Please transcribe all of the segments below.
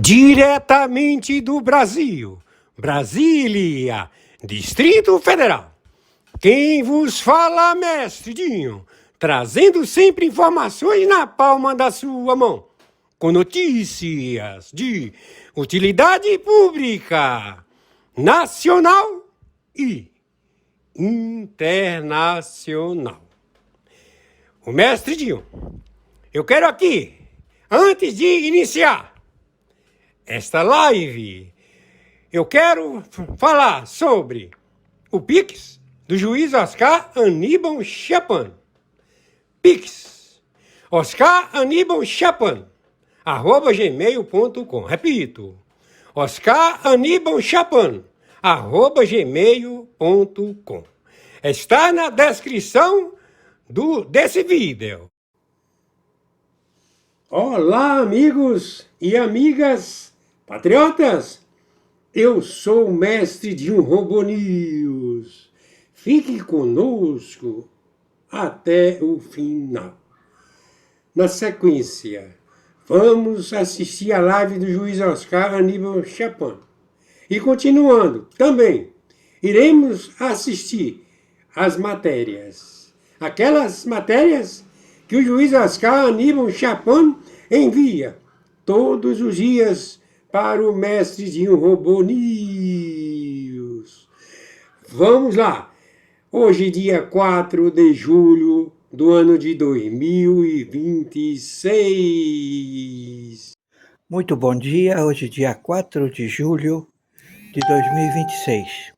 Diretamente do Brasil, Brasília, Distrito Federal. Quem vos fala, mestre Dinho, trazendo sempre informações na palma da sua mão, com notícias de utilidade pública, nacional e internacional. O mestre Dinho, eu quero aqui, antes de iniciar esta live, eu quero falar sobre o Pix do juiz Oscar Aníbal Chapan. Pix, Oscar Aníbal Chapan, @gmail.com. Repito, Oscar Aníbal Chapan, @gmail.com. Está na descrição desse vídeo. Olá, amigos e amigas patriotas! Eu sou o mestre de um Robô News. Fique conosco até o final. Na sequência, vamos assistir a live do juiz Oscar Aníbal Chapan. E continuando, também iremos assistir as matérias. Aquelas matérias que o juiz Oscar Aníbal Chapan envia todos os dias para o mestre de um Robô News. Vamos lá! Hoje, dia 4 de julho do ano de 2026. Muito bom dia, hoje dia 4 de julho de 2026.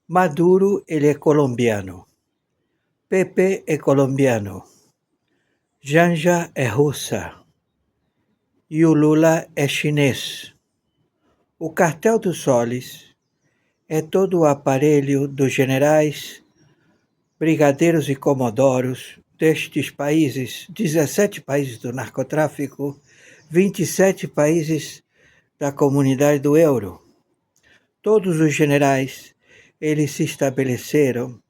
Maduro, ele é colombiano. Pepe é colombiano. Janja é russa. E o Lula é chinês. O Cartel dos Soles é todo o aparelho dos generais, brigadeiros e comodoros destes países, 17 países do narcotráfico, 27 países da comunidade do euro. Todos os generais, eles se estabeleceram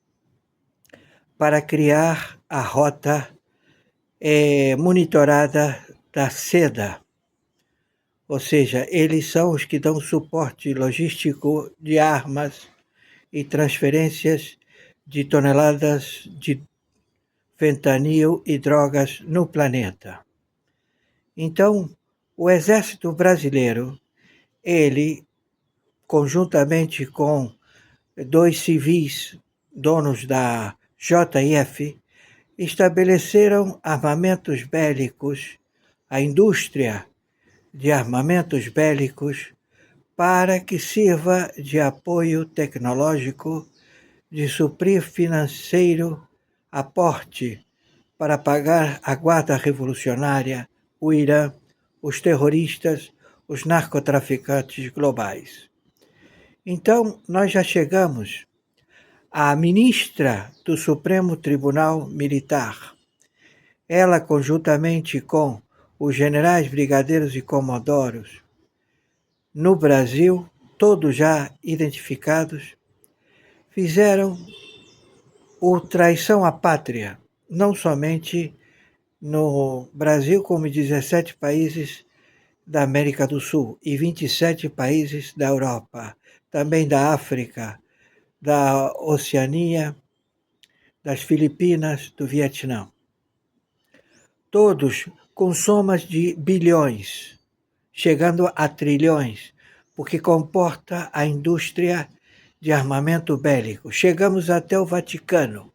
para criar a rota monitorada da seda. Ou seja, eles são os que dão suporte logístico de armas e transferências de toneladas de fentanil e drogas no planeta. Então, o Exército Brasileiro, ele, conjuntamente com 2 civis, donos da JF, estabeleceram armamentos bélicos, a indústria de armamentos bélicos, para que sirva de apoio tecnológico, de suprir financeiro, aporte para pagar a Guarda Revolucionária, o Irã, os terroristas, os narcotraficantes globais. Então, nós já chegamos à ministra do Supremo Tribunal Militar. Ela, conjuntamente com os generais, brigadeiros e comodoros no Brasil, todos já identificados, fizeram o traição à pátria, não somente no Brasil, como em 17 países da América do Sul e 27 países da Europa, também da África, da Oceania, das Filipinas, do Vietnã. Todos com somas de bilhões, chegando a trilhões, porque comporta a indústria de armamento bélico. Chegamos até o Vaticano.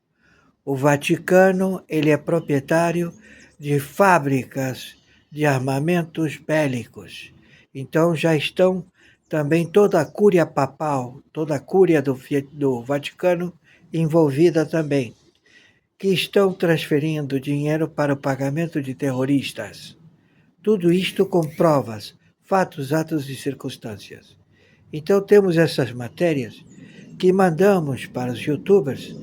O Vaticano, ele é proprietário de fábricas de armamentos bélicos. Então já estão também toda a cúria papal, toda a cúria do Vaticano envolvida também, que estão transferindo dinheiro para o pagamento de terroristas. Tudo isto com provas, fatos, atos e circunstâncias. Então temos essas matérias que mandamos para os youtubers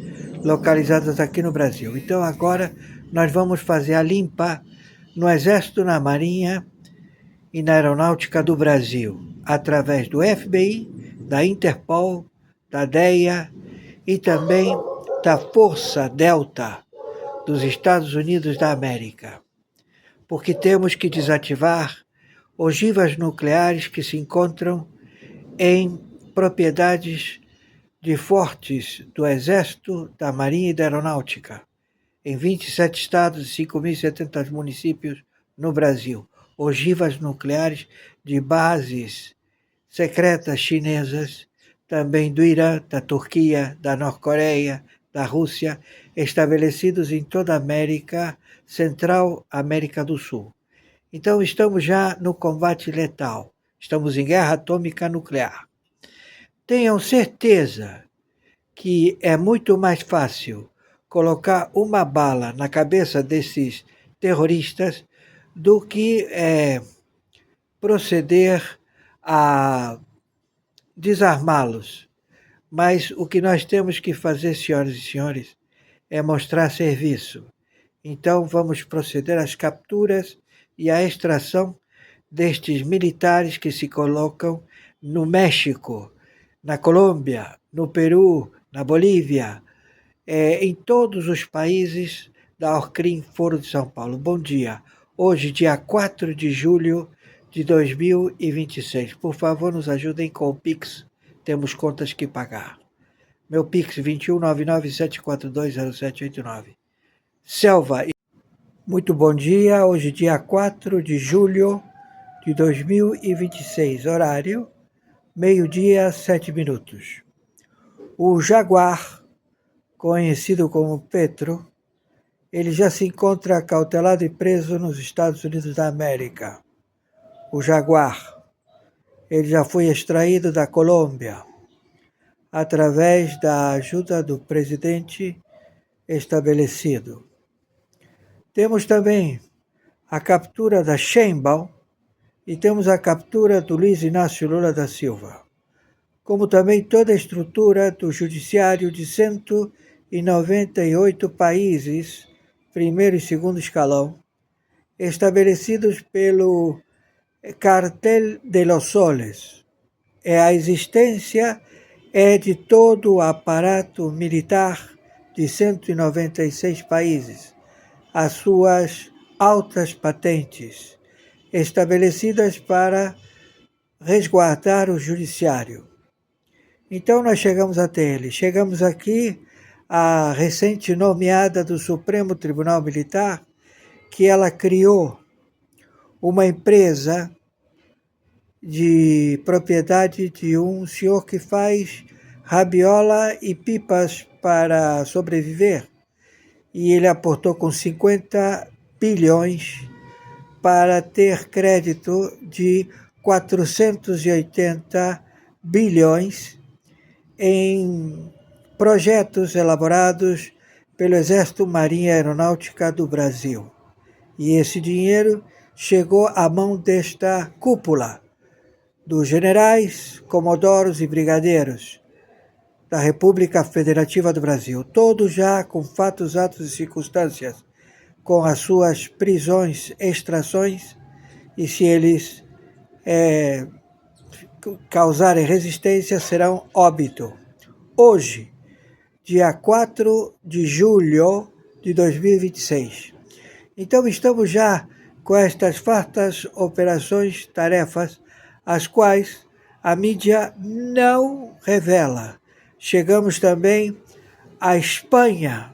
localizados aqui no Brasil. Então agora nós vamos fazer a limpa no Exército, na Marinha e na Aeronáutica do Brasil, através do FBI, da Interpol, da DEA e também da Força Delta dos Estados Unidos da América. Porque temos que desativar ogivas nucleares que se encontram em propriedades de fortes do Exército, da Marinha e da Aeronáutica, em 27 estados e 5.070 municípios no Brasil. Ogivas nucleares de bases secretas chinesas, também do Irã, da Turquia, da Norte-Coreia, da Rússia, estabelecidos em toda a América Central, América do Sul. Então, estamos já no combate letal. Estamos em guerra atômica nuclear. Tenham certeza que é muito mais fácil colocar uma bala na cabeça desses terroristas do que proceder a desarmá-los. Mas o que nós temos que fazer, senhoras e senhores, é mostrar serviço. Então, vamos proceder às capturas e à extração destes militares que se colocam no México, na Colômbia, no Peru, na Bolívia, em todos os países da Orcrim Foro de São Paulo. Bom dia. Hoje, dia 4 de julho de 2026. Por favor, nos ajudem com o Pix. Temos contas que pagar. Meu Pix, 21997420789. Selva. Muito bom dia. Hoje, dia 4 de julho de 2026. Horário, 12h, 7 minutos. O Jaguar, conhecido como Petro, ele já se encontra acautelado e preso nos Estados Unidos da América. O Jaguar, ele já foi extraído da Colômbia através da ajuda do presidente estabelecido. Temos também a captura da Sheinbaum e temos a captura do Luiz Inácio Lula da Silva, como também toda a estrutura do judiciário de 198 países, primeiro e segundo escalão, estabelecidos pelo Cartel de los Soles. A existência de todo o aparato militar de 196 países, as suas altas patentes, estabelecidas para resguardar o judiciário. Então nós chegamos até ele. Chegamos aqui a recente nomeada do Supremo Tribunal Militar, que ela criou uma empresa de propriedade de um senhor que faz rabiola e pipas para sobreviver. E ele aportou com 50 bilhões para ter crédito de 480 bilhões em projetos elaborados pelo Exército, Marinha e Aeronáutica do Brasil. E esse dinheiro chegou à mão desta cúpula dos generais, comodoros e brigadeiros da República Federativa do Brasil, todos já com fatos, atos e circunstâncias, com as suas prisões, extrações, e se eles causarem resistência, serão óbito. Hoje, dia 4 de julho de 2026. Então, estamos já com estas fartas operações, tarefas, as quais a mídia não revela. Chegamos também à Espanha,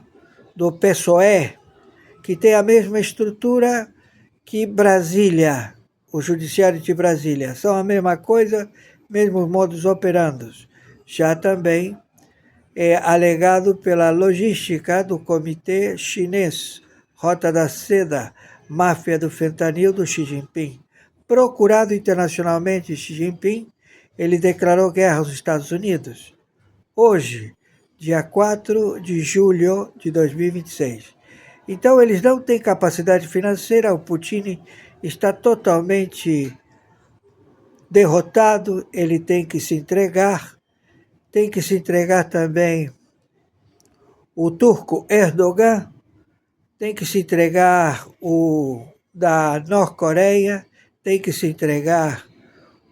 do PSOE, que tem a mesma estrutura que Brasília, o Judiciário de Brasília. São a mesma coisa, mesmos modus operandi. Já também é alegado pela logística do Comitê Chinês, Rota da Seda, máfia do fentanil do Xi Jinping. Procurado internacionalmente, Xi Jinping, ele declarou guerra aos Estados Unidos. Hoje, dia 4 de julho de 2026. Então, eles não têm capacidade financeira, o Putin está totalmente derrotado, ele tem que se entregar também o turco Erdogan, tem que se entregar o da Norte-Coreia, tem que se entregar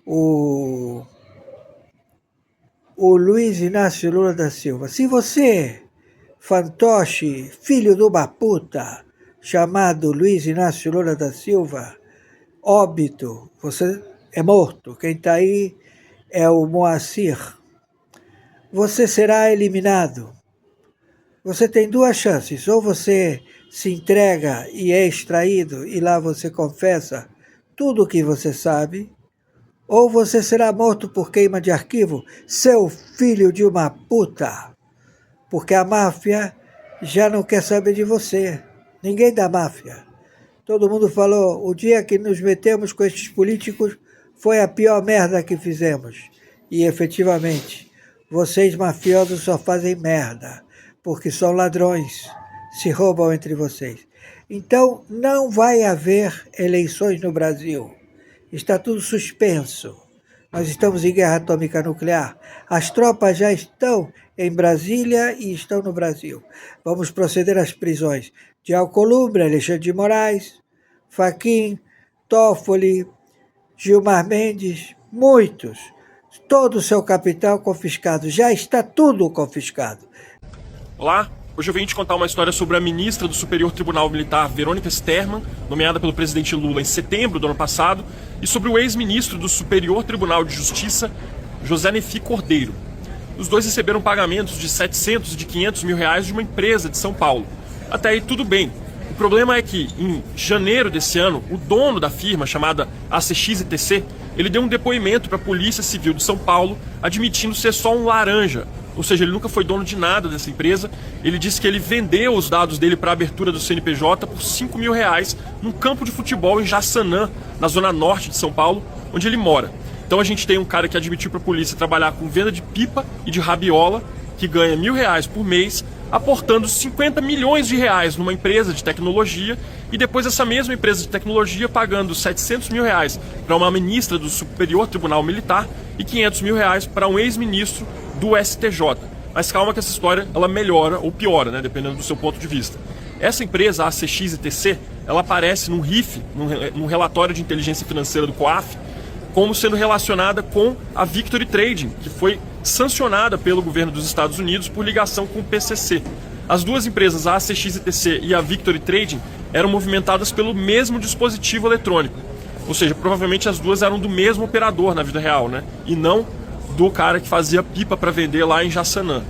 o Luiz Inácio Lula da Silva. Se você, fantoche, filho de uma puta, chamado Luiz Inácio Lula da Silva, óbito, você é morto. Quem está aí é o Moacir. Você será eliminado. Você tem duas chances. Ou você se entrega e é extraído, e lá você confessa tudo o que você sabe, ou você será morto por queima de arquivo, seu filho de uma puta. Porque a máfia já não quer saber de você. Ninguém da máfia. Todo mundo falou, o dia que nos metemos com esses políticos foi a pior merda que fizemos. E efetivamente, vocês mafiosos só fazem merda, porque são ladrões, se roubam entre vocês. Então, não vai haver eleições no Brasil. Está tudo suspenso. Nós estamos em guerra atômica nuclear. As tropas já estão em Brasília e estão no Brasil. Vamos proceder às prisões de Alcolumbre, Alexandre de Moraes, Fachin, Toffoli, Gilmar Mendes, muitos. Todo o seu capital confiscado. Já está tudo confiscado. Olá, hoje eu venho te contar uma história sobre a ministra do Superior Tribunal Militar, Verônica Sterman, nomeada pelo presidente Lula em setembro do ano passado, e sobre o ex-ministro do Superior Tribunal de Justiça, José Nefi Cordeiro. Os dois receberam pagamentos de 700 e de 500 mil reais de uma empresa de São Paulo. Até aí tudo bem. O problema é que, em janeiro desse ano, o dono da firma, chamada ACXTC, ele deu um depoimento para a Polícia Civil de São Paulo, admitindo ser só um laranja. Ou seja, ele nunca foi dono de nada dessa empresa. Ele disse que ele vendeu os dados dele para a abertura do CNPJ por 5 mil reais num campo de futebol em Jaçanã, na zona norte de São Paulo, onde ele mora. Então a gente tem um cara que admitiu para a polícia trabalhar com venda de pipa e de rabiola, que ganha R$1.000 por mês, aportando 50 milhões de reais numa empresa de tecnologia, e depois essa mesma empresa de tecnologia pagando 700 mil reais para uma ministra do Superior Tribunal Militar e 500 mil reais para um ex-ministro do STJ. Mas calma que essa história ela melhora ou piora, né, dependendo do seu ponto de vista. Essa empresa, a ACXTC, ela aparece num RIF, num relatório de inteligência financeira do COAF, como sendo relacionada com a Victory Trading, que foi sancionada pelo governo dos Estados Unidos por ligação com o PCC. As duas empresas, a ACXTC e a Victory Trading, eram movimentadas pelo mesmo dispositivo eletrônico. Ou seja, provavelmente as duas eram do mesmo operador na vida real, né? E não do cara que fazia pipa para vender lá em Jaçanã.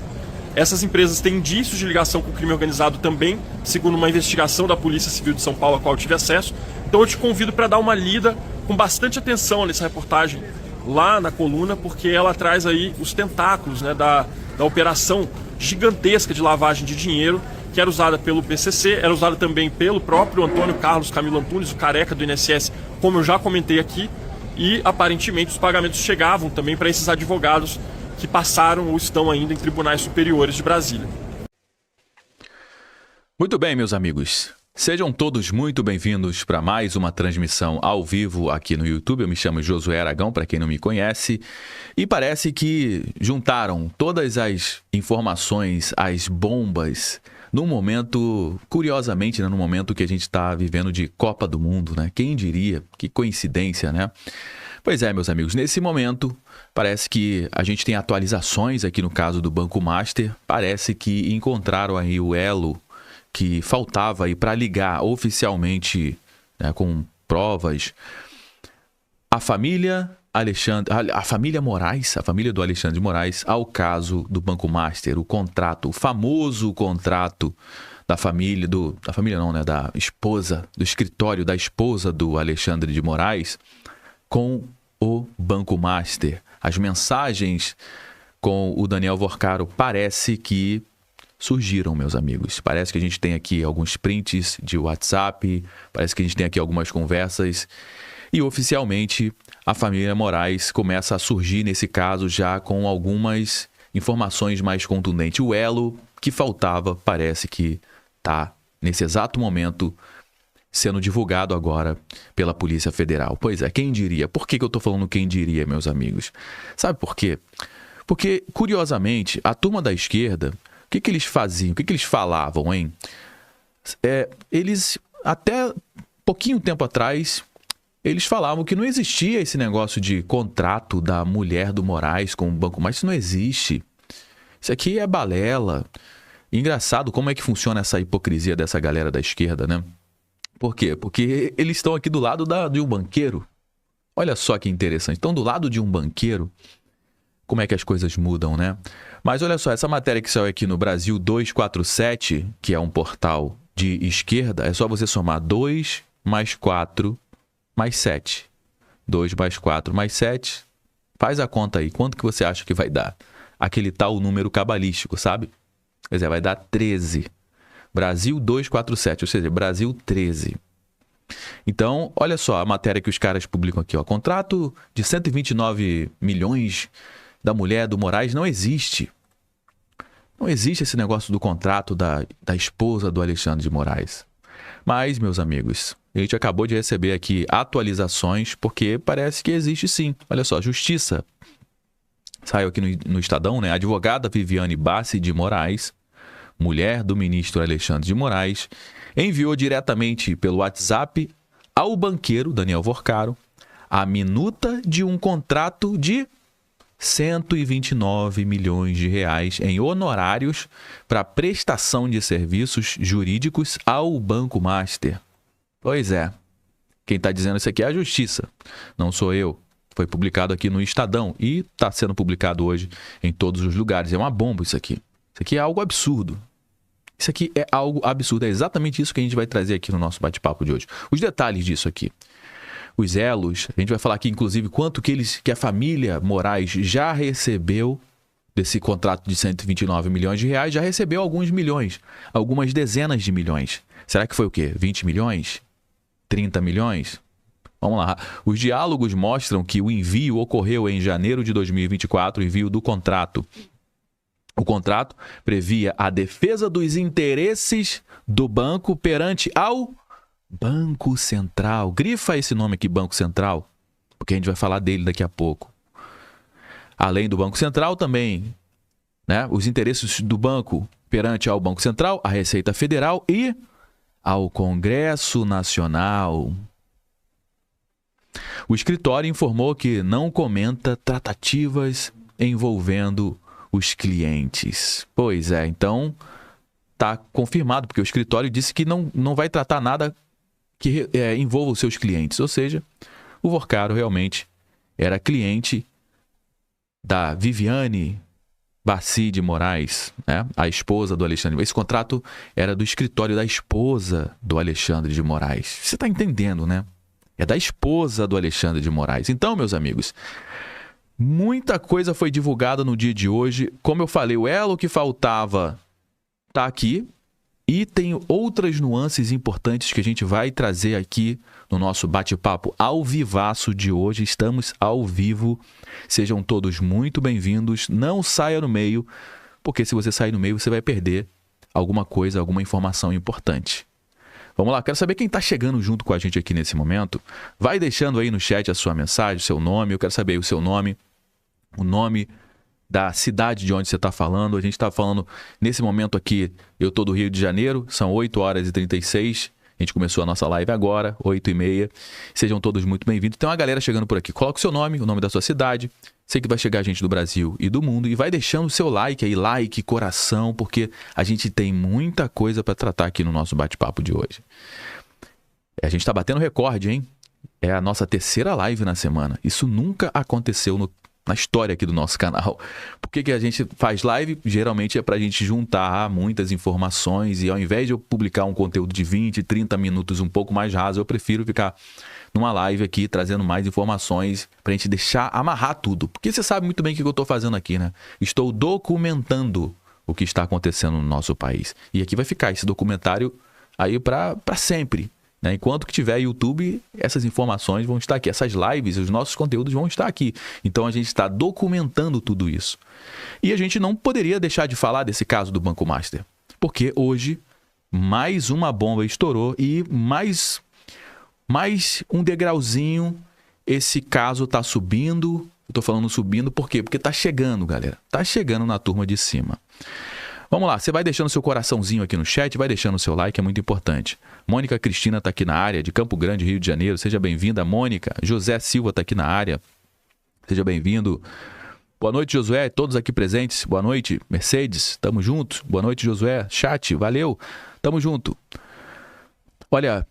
Essas empresas têm indícios de ligação com o crime organizado também, segundo uma investigação da Polícia Civil de São Paulo, a qual eu tive acesso. Então eu te convido para dar uma lida com bastante atenção nessa reportagem lá na coluna, porque ela traz aí os tentáculos, né, da operação gigantesca de lavagem de dinheiro, que era usada pelo PCC, era usada também pelo próprio Antônio Carlos Camilo Antunes, o careca do INSS, como eu já comentei aqui, e aparentemente os pagamentos chegavam também para esses advogados que passaram ou estão ainda em tribunais superiores de Brasília. Muito bem, meus amigos. Sejam todos muito bem-vindos para mais uma transmissão ao vivo aqui no YouTube. Eu me chamo Josué Aragão, para quem não me conhece. E parece que juntaram todas as informações, as bombas, num momento, curiosamente, né, no momento que a gente está vivendo de Copa do Mundo, né? Quem diria? Que coincidência, né? Pois é, meus amigos, nesse momento, parece que a gente tem atualizações aqui no caso do Banco Master. Parece que encontraram aí o elo que faltava aí para ligar oficialmente, né, com provas, a família a família Moraes, a família do Alexandre de Moraes, ao caso do Banco Master, o contrato, o famoso contrato da família, da esposa, do escritório da esposa do Alexandre de Moraes com o Banco Master. As mensagens com o Daniel Vorcaro parece que surgiram, meus amigos. Parece que a gente tem aqui alguns prints de WhatsApp, parece que a gente tem aqui algumas conversas e oficialmente a família Moraes começa a surgir nesse caso já com algumas informações mais contundentes. O elo que faltava parece que está nesse exato momento sendo divulgado agora pela Polícia Federal. Pois é, quem diria? Por que eu estou falando quem diria, meus amigos? Sabe por quê? Porque, curiosamente, a turma da esquerda, o que eles faziam? O que eles falavam, hein? Eles, até pouquinho tempo atrás, eles falavam que não existia esse negócio de contrato da mulher do Moraes com o Banco Master. Isso não existe. Isso aqui é balela. Engraçado como é que funciona essa hipocrisia dessa galera da esquerda, né? Por quê? Porque eles estão aqui do lado de um banqueiro. Olha só que interessante. Estão do lado de um banqueiro. Como é que as coisas mudam, né? Mas olha só, essa matéria que saiu aqui no Brasil 247, que é um portal de esquerda, é só você somar 2 mais 4 mais 7. 2 mais 4 mais 7. Faz a conta aí. Quanto que você acha que vai dar? Aquele tal número cabalístico, sabe? Quer dizer, vai dar 13. Brasil 247, ou seja, Brasil 13. Então, olha só a matéria que os caras publicam aqui, ó. Contrato de 129 milhões da mulher do Moraes não existe. Não existe esse negócio do contrato da esposa do Alexandre de Moraes. Mas, meus amigos, a gente acabou de receber aqui atualizações, porque parece que existe sim. Olha só, Justiça saiu aqui no Estadão, né? A advogada Viviane Bassi de Moraes, mulher do ministro Alexandre de Moraes, enviou diretamente pelo WhatsApp ao banqueiro Daniel Vorcaro a minuta de um contrato de 129 milhões de reais em honorários para prestação de serviços jurídicos ao Banco Master. Pois é, quem está dizendo isso aqui é a Justiça, não sou eu. Foi publicado aqui no Estadão e está sendo publicado hoje em todos os lugares. É uma bomba isso aqui. Isso aqui é algo absurdo. Isso aqui é algo absurdo. É exatamente isso que a gente vai trazer aqui no nosso bate-papo de hoje. Os detalhes disso aqui. Os elos. A gente vai falar aqui, inclusive, quanto que a família Moraes já recebeu desse contrato de 129 milhões de reais. Já recebeu alguns milhões. Algumas dezenas de milhões. Será que foi o quê? 20 milhões? 30 milhões? Vamos lá. Os diálogos mostram que o envio ocorreu em janeiro de 2024, o envio do contrato. O contrato previa a defesa dos interesses do banco perante ao Banco Central. Grifa esse nome aqui, Banco Central, porque a gente vai falar dele daqui a pouco. Além do Banco Central também, né, os interesses do banco perante ao Banco Central, a Receita Federal e ao Congresso Nacional. O escritório informou que não comenta tratativas envolvendo os clientes. Pois é, então está confirmado, porque o escritório disse que não vai tratar nada que envolva os seus clientes. Ou seja, o Vorcaro realmente era cliente da Viviane Bassi de Moraes, né? A esposa do Alexandre. Esse contrato era do escritório da esposa do Alexandre de Moraes. Você está entendendo, né? É da esposa do Alexandre de Moraes. Então, meus amigos, muita coisa foi divulgada no dia de hoje. Como eu falei, o elo que faltava está aqui. E tem outras nuances importantes que a gente vai trazer aqui no nosso bate-papo ao vivaço de hoje. Estamos ao vivo. Sejam todos muito bem-vindos. Não saia no meio, porque se você sair no meio, você vai perder alguma coisa, alguma informação importante. Vamos lá, quero saber quem está chegando junto com a gente aqui nesse momento. Vai deixando aí no chat a sua mensagem, o seu nome. Eu quero saber aí o seu nome, o nome da cidade de onde você está falando. A gente está falando, nesse momento aqui, eu estou do Rio de Janeiro, são 8h36. A gente começou a nossa live agora, 8h30. Sejam todos muito bem-vindos. Tem uma galera chegando por aqui. Coloca o seu nome, o nome da sua cidade. Sei que vai chegar gente do Brasil e do mundo. E vai deixando o seu like aí, like, coração, porque a gente tem muita coisa para tratar aqui no nosso bate-papo de hoje. A gente está batendo recorde, hein? É a nossa terceira live na semana. Isso nunca aconteceu na história aqui do nosso canal. Por que a gente faz live? Geralmente é para a gente juntar muitas informações e ao invés de eu publicar um conteúdo de 20, 30 minutos um pouco mais raso, eu prefiro ficar numa live aqui trazendo mais informações para a gente amarrar tudo. Porque você sabe muito bem o que eu estou fazendo aqui, né? Estou documentando o que está acontecendo no nosso país. E aqui vai ficar esse documentário aí para sempre. Enquanto que tiver YouTube, essas informações vão estar aqui. Essas lives, os nossos conteúdos vão estar aqui. Então a gente está documentando tudo isso. E a gente não poderia deixar de falar desse caso do Banco Master. Porque hoje, mais uma bomba estourou e mais um degrauzinho, esse caso está subindo. Eu estou falando subindo por quê? Porque está chegando, galera. Está chegando na turma de cima. Vamos lá, você vai deixando seu coraçãozinho aqui no chat, vai deixando o seu like, é muito importante. Mônica Cristina está aqui na área, de Campo Grande, Rio de Janeiro. Seja bem-vinda, Mônica. José Silva está aqui na área. Seja bem-vindo. Boa noite, Josué. Todos aqui presentes. Boa noite, Mercedes. Tamo junto. Boa noite, Josué. Chat, valeu. Tamo junto. Olha,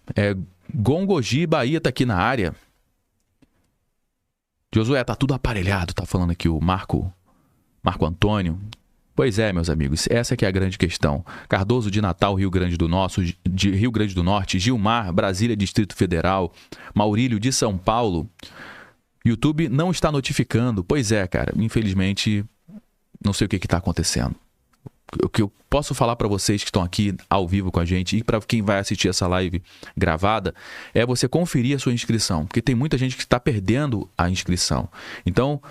Gongogi, Bahia tá aqui na área. Josué, tá tudo aparelhado, tá falando aqui o Marco Antônio. Pois é, meus amigos, essa que é a grande questão. Cardoso de Natal, Rio Grande do Norte, Gilmar, Brasília, Distrito Federal, Maurílio de São Paulo. YouTube não está notificando. Pois é, cara, infelizmente, não sei o que está acontecendo. O que eu posso falar para vocês que estão aqui ao vivo com a gente e para quem vai assistir essa live gravada é você conferir a sua inscrição, porque tem muita gente que está perdendo a inscrição. Então,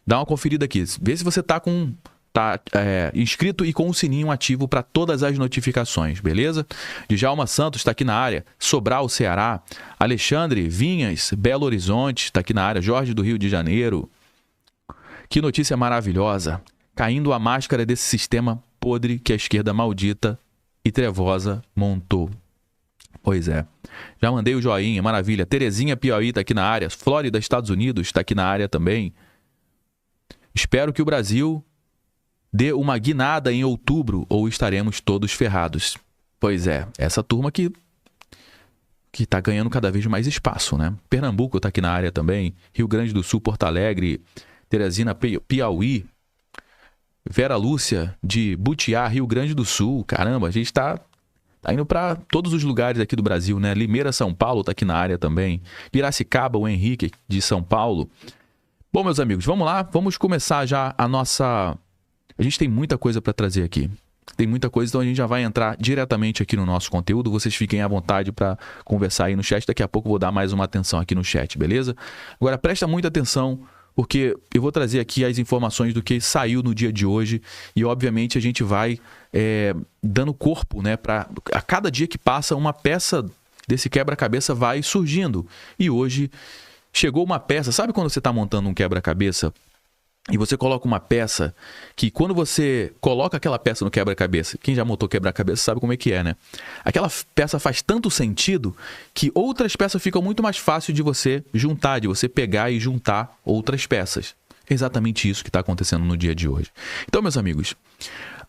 dá uma conferida aqui, vê se você está inscrito e com o sininho ativo para todas as notificações, beleza? Djalma Santos está aqui na área, Sobral, Ceará, Alexandre Vinhas, Belo Horizonte está aqui na área, Jorge do Rio de Janeiro. Que notícia maravilhosa! Caindo a máscara desse sistema podre que a esquerda maldita e trevosa montou. Pois é. Já mandei o joinha, maravilha. Terezinha Piauí está aqui na área. Flórida, Estados Unidos, está aqui na área também. Espero que o Brasil dê uma guinada em outubro ou estaremos todos ferrados. Pois é, essa turma que está ganhando cada vez mais espaço, né? Pernambuco está aqui na área também. Rio Grande do Sul, Porto Alegre, Teresina, Piauí. Vera Lúcia, de Butiá, Rio Grande do Sul. Caramba, a gente tá indo para todos os lugares aqui do Brasil, né? Limeira, São Paulo, tá aqui na área também. Piracicaba, o Henrique, de São Paulo. Bom, meus amigos, vamos lá. Vamos começar já a nossa... A gente tem muita coisa para trazer aqui. Tem muita coisa, então a gente já vai entrar diretamente aqui no nosso conteúdo. Vocês fiquem à vontade para conversar aí no chat. Daqui a pouco eu vou dar mais uma atenção aqui no chat, beleza? Agora, presta muita atenção, porque eu vou trazer aqui as informações do que saiu no dia de hoje e, obviamente, a gente vai dando corpo, né? A cada dia que passa, uma peça desse quebra-cabeça vai surgindo. E hoje chegou uma peça. Sabe quando você está montando um quebra-cabeça e você coloca uma peça que, quando você coloca aquela peça no quebra-cabeça, quem já montou quebra-cabeça sabe como é que é, né? Aquela peça faz tanto sentido que outras peças ficam muito mais fácil de você juntar, de você pegar e juntar outras peças. É exatamente isso que está acontecendo no dia de hoje. Então, meus amigos,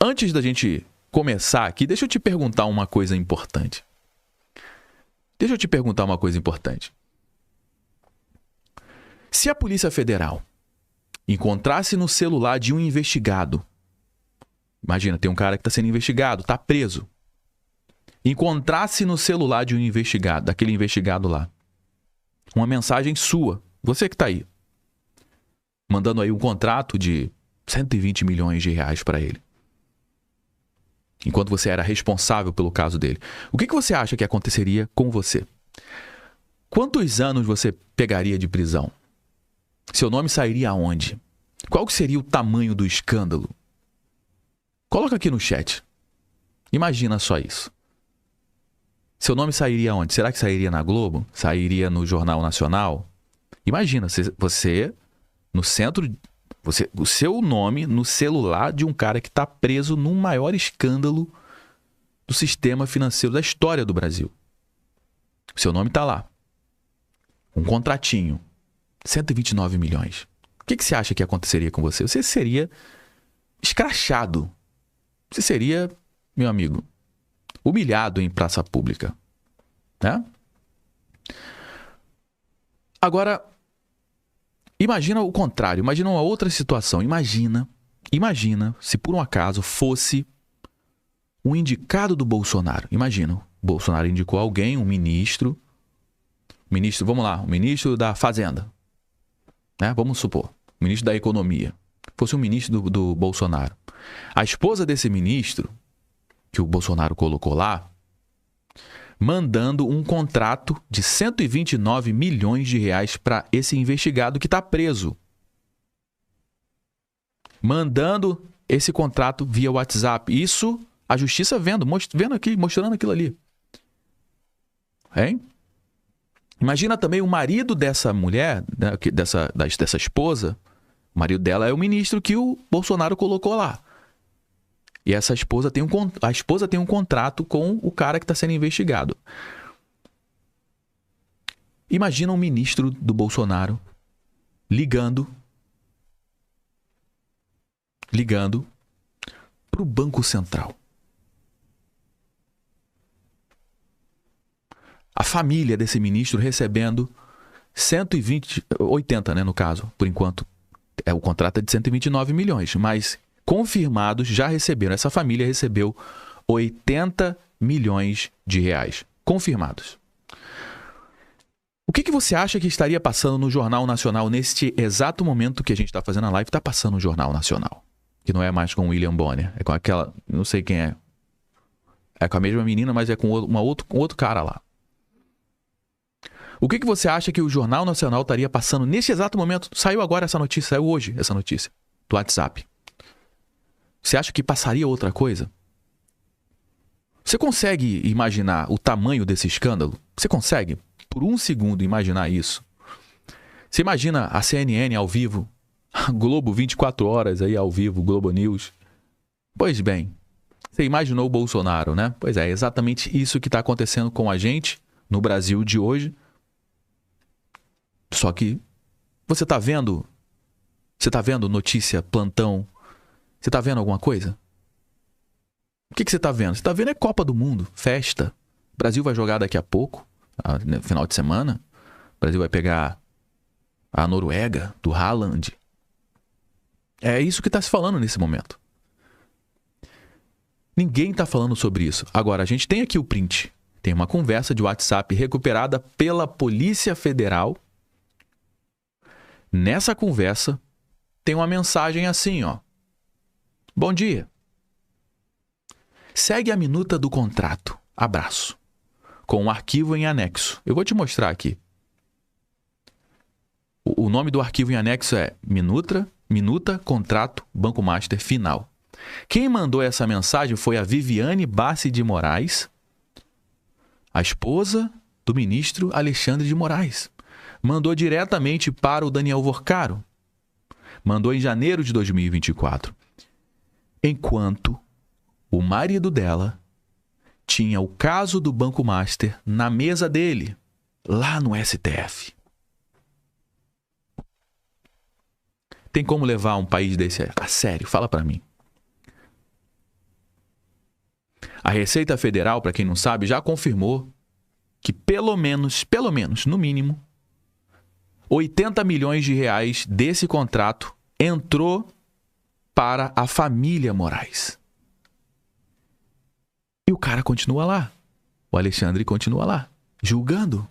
antes da gente começar aqui, deixa eu te perguntar uma coisa importante. Se a Polícia Federal encontrasse no celular de um investigado, imagina, tem um cara que está sendo investigado, está preso, encontrasse no celular de um investigado, daquele investigado lá, uma mensagem sua, você que está aí, mandando aí um contrato de 120 milhões de reais para ele, enquanto você era responsável pelo caso dele, o que você acha que aconteceria com você? Quantos anos você pegaria de prisão? Seu nome sairia aonde? Qual que seria o tamanho do escândalo? Coloca aqui no chat. Imagina só isso. Seu nome sairia aonde? Será que sairia na Globo? Sairia no Jornal Nacional? Imagina, você no centro... o seu nome no celular de um cara que está preso no maior escândalo do sistema financeiro da história do Brasil. O seu nome está lá. Um contratinho. 129 milhões. O que você acha que aconteceria com você? Você seria escrachado. Você seria, meu amigo, humilhado em praça pública. Né? Agora, imagina o contrário. Imagina uma outra situação. Imagina se por um acaso fosse um indicado do Bolsonaro. Imagina, o Bolsonaro indicou alguém, um ministro, vamos lá, um ministro da Fazenda. Né? Vamos supor, o ministro da Economia, fosse um ministro do Bolsonaro. A esposa desse ministro, que o Bolsonaro colocou lá, mandando um contrato de 129 milhões de reais para esse investigado que está preso. Mandando esse contrato via WhatsApp. Isso, a justiça vendo aqui, mostrando aquilo ali. Hein? Imagina também o marido dessa mulher, né, dessa esposa. O marido dela é o ministro que o Bolsonaro colocou lá. E essa esposa a esposa tem um contrato com o cara que está sendo investigado. Imagina um ministro do Bolsonaro ligando para o Banco Central. A família desse ministro recebendo 80, né, no caso, por enquanto. O contrato é de 129 milhões, mas confirmados já receberam. Essa família recebeu 80 milhões de reais. Confirmados. O que você acha que estaria passando no Jornal Nacional neste exato momento que a gente está fazendo a live? Está passando no Jornal Nacional. Que não é mais com o William Bonner. É com aquela... Não sei quem é. É com a mesma menina, mas é com outro cara lá. O que você acha que o Jornal Nacional estaria passando neste exato momento? Saiu agora essa notícia, saiu hoje essa notícia do WhatsApp. Você acha que passaria outra coisa? Você consegue imaginar o tamanho desse escândalo? Você consegue, por um segundo, imaginar isso? Você imagina a CNN ao vivo, a Globo 24 horas aí ao vivo, Globo News? Pois bem, você imaginou o Bolsonaro, né? Pois é exatamente isso que está acontecendo com a gente no Brasil de hoje. Só que você está vendo notícia, plantão, você está vendo alguma coisa? O que você está vendo? Você está vendo é Copa do Mundo, festa. O Brasil vai jogar daqui a pouco, no final de semana. O Brasil vai pegar a Noruega, do Haaland. É isso que está se falando nesse momento. Ninguém está falando sobre isso. Agora, a gente tem aqui o print. Tem uma conversa de WhatsApp recuperada pela Polícia Federal. Nessa conversa, tem uma mensagem assim, ó. Bom dia. Segue a minuta do contrato. Abraço. Com um arquivo em anexo. Eu vou te mostrar aqui. O nome do arquivo em anexo é Minuta, Contrato, Banco Master Final. Quem mandou essa mensagem foi a Viviane Bassi de Moraes, a esposa do ministro Alexandre de Moraes. Mandou diretamente para o Daniel Vorcaro. Mandou em janeiro de 2024. Enquanto o marido dela tinha o caso do Banco Master na mesa dele, lá no STF. Tem como levar um país desse a sério? Fala para mim. A Receita Federal, para quem não sabe, já confirmou que pelo menos, no mínimo, 80 milhões de reais desse contrato entrou para a família Moraes. E o cara continua lá. O Alexandre continua lá, julgando.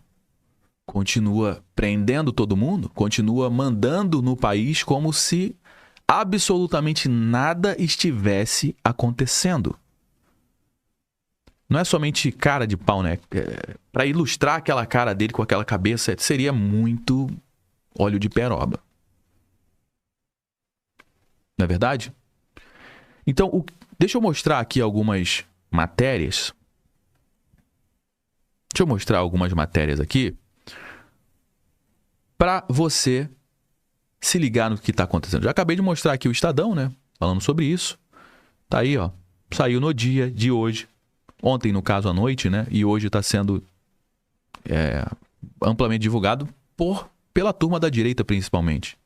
Continua prendendo todo mundo, continua mandando no país como se absolutamente nada estivesse acontecendo. Não é somente cara de pau, né? Para ilustrar aquela cara dele com aquela cabeça, seria muito óleo de peroba. Não é verdade? Então, deixa eu mostrar aqui algumas matérias. Deixa eu mostrar algumas matérias aqui para você se ligar no que está acontecendo. Já acabei de mostrar aqui o Estadão, né? Falando sobre isso. Tá aí, ó. Saiu no dia de hoje. Ontem, no caso, à noite, né? E hoje está sendo amplamente divulgado pela turma da direita, principalmente.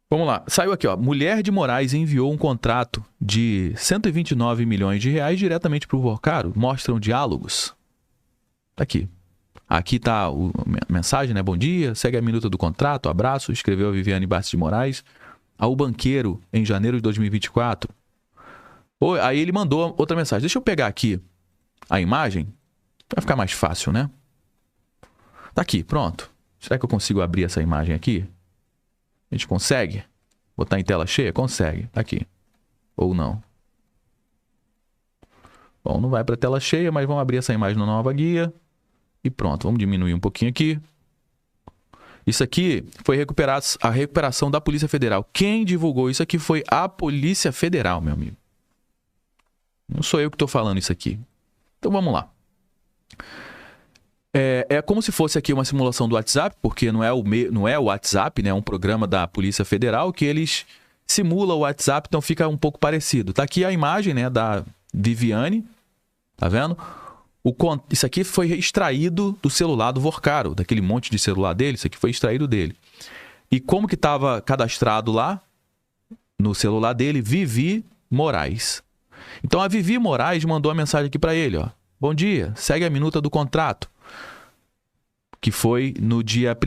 Vamos lá. Saiu aqui, ó. Mulher de Moraes enviou um contrato de 129 milhões de reais diretamente para o Vorcaro. Mostram diálogos. Tá aqui. Aqui tá a mensagem, né? Bom dia, segue a minuta do contrato, abraço. Escreveu a Viviane Bassi de Moraes ao banqueiro em janeiro de 2024. Aí ele mandou outra mensagem. Deixa eu pegar aqui a imagem. Vai ficar mais fácil, né? Tá aqui, pronto. Será que eu consigo abrir essa imagem aqui? A gente consegue? Botar em tela cheia? Consegue. Tá aqui. Ou não. Bom, não vai para tela cheia, mas vamos abrir essa imagem na nova guia. E pronto, vamos diminuir um pouquinho aqui. Isso aqui foi a recuperação da Polícia Federal. Quem divulgou isso aqui foi a Polícia Federal, meu amigo. Não sou eu que estou falando isso aqui. Então vamos lá. É como se fosse aqui uma simulação do WhatsApp, porque não é o WhatsApp, né? É um programa da Polícia Federal que eles simulam o WhatsApp, então fica um pouco parecido. Tá aqui a imagem, né, da Viviane. Tá vendo? Isso aqui foi extraído do celular do Vorcaro, daquele monte de celular dele, isso aqui foi extraído dele. E como que estava cadastrado lá, no celular dele, Vivi Moraes. Então a Vivi Moraes mandou a mensagem aqui para ele, ó. Bom dia, segue a minuta do contrato. Que foi no dia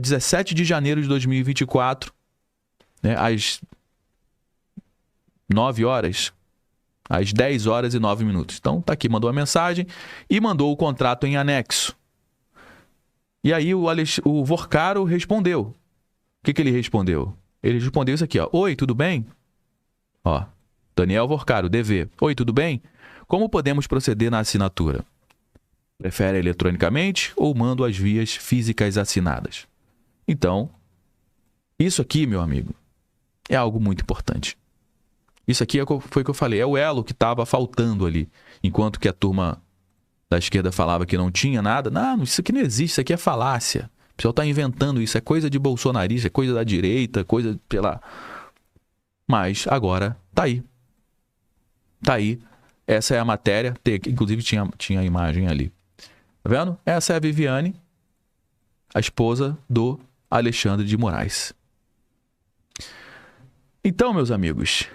17 de janeiro de 2024, né, às 9 horas, às 10 horas e 9 minutos. Então, tá aqui, mandou a mensagem e mandou o contrato em anexo. E aí o Vorcaro respondeu. O que ele respondeu? Ele respondeu isso aqui, ó. Oi, tudo bem? Ó, Daniel Vorcaro, DV. Oi, tudo bem? Como podemos proceder na assinatura? Prefere eletronicamente ou mando as vias físicas assinadas? Então, isso aqui, meu amigo, é algo muito importante. Isso aqui foi o que eu falei, é o elo que estava faltando ali. Enquanto que a turma da esquerda falava que não tinha nada. Não, isso aqui não existe, isso aqui é falácia. O pessoal está inventando isso, é coisa de bolsonarista, é coisa da direita, coisa, sei lá. Mas agora tá aí. Tá aí. Essa é a matéria. Inclusive tinha a imagem ali. Tá vendo? Essa é a Viviane, a esposa do Alexandre de Moraes. Então, meus amigos,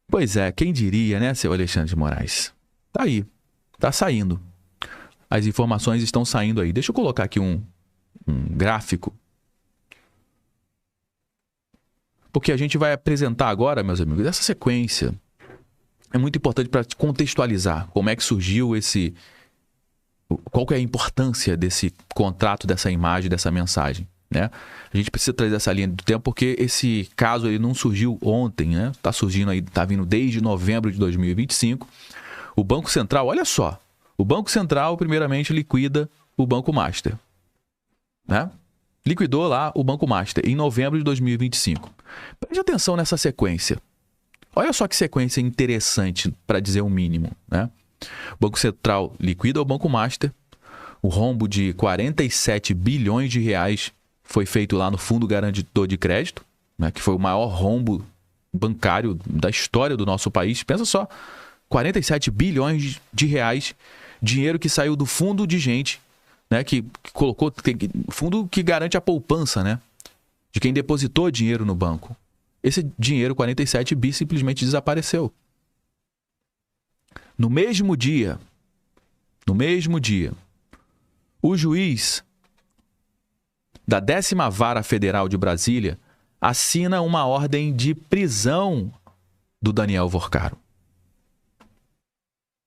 pois é, quem diria, né, seu Alexandre de Moraes? Tá aí, tá saindo. As informações estão saindo aí. Deixa eu colocar aqui um gráfico. Porque a gente vai apresentar agora, meus amigos, essa sequência. É muito importante para contextualizar como é que surgiu esse... Qual que é a importância desse contrato, dessa imagem, dessa mensagem, né? A gente precisa trazer essa linha do tempo porque esse caso ele não surgiu ontem, né? Tá surgindo aí, tá vindo desde novembro de 2025. O Banco Central, olha só, o Banco Central primeiramente liquida o Banco Master, né? Liquidou lá o Banco Master em novembro de 2025. Preste atenção nessa sequência. Olha só que sequência interessante, para dizer o mínimo, né? O Banco Central liquida o Banco Master, o rombo de 47 bilhões de reais foi feito lá no Fundo Garantidor de Crédito, né, que foi o maior rombo bancário da história do nosso país. Pensa só, 47 bilhões de reais, dinheiro que saiu do fundo de gente, né, que colocou, fundo que garante a poupança, né, de quem depositou dinheiro no banco. Esse dinheiro, 47 bi, simplesmente desapareceu. No mesmo dia, o juiz da 10ª Vara Federal de Brasília assina uma ordem de prisão do Daniel Vorcaro.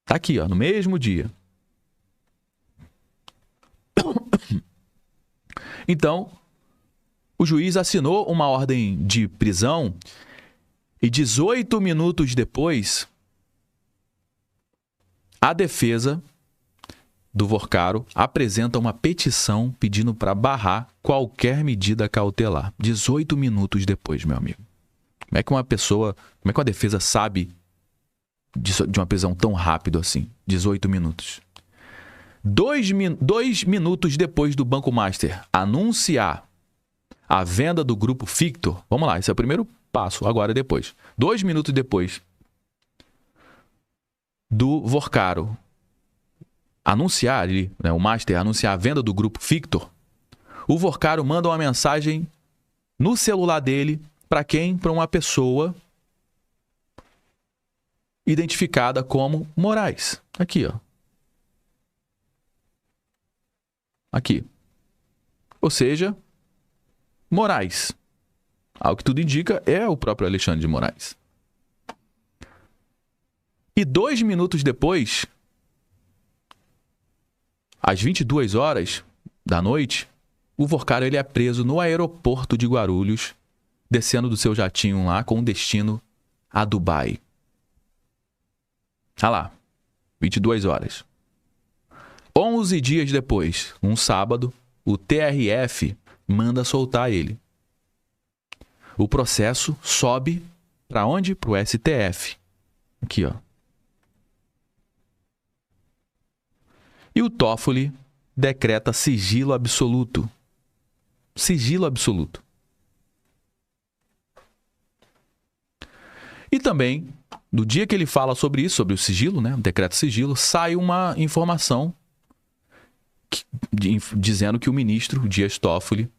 Tá aqui, ó, no mesmo dia. Então, o juiz assinou uma ordem de prisão e 18 minutos depois, a defesa do Vorcaro apresenta uma petição pedindo para barrar qualquer medida cautelar. 18 minutos depois, meu amigo. Como é que uma defesa sabe de uma prisão tão rápido assim? 18 minutos. 2 minutos depois do Banco Master anunciar a venda do grupo Fictor, vamos lá, esse é o primeiro passo, agora depois. 2 minutos depois do Vorcaro anunciar, né, o Master anunciar a venda do grupo Fictor, o Vorcaro manda uma mensagem no celular dele para quem? Para uma pessoa identificada como Moraes. Aqui, ó. Aqui. Ou seja, Moraes. Ao que tudo indica, é o próprio Alexandre de Moraes. E 2 minutos depois, às 22 horas da noite, o Vorcaro ele é preso no aeroporto de Guarulhos, descendo do seu jatinho lá com destino a Dubai. Tá lá, 22 horas. 11 dias depois, um sábado, o TRF manda soltar ele. O processo sobe para onde? Para o STF. Aqui, ó. E o Toffoli decreta sigilo absoluto. Sigilo absoluto. E também, no dia que ele fala sobre isso, sobre o sigilo, né, o decreto sigilo, sai uma informação dizendo que o ministro Dias Toffoli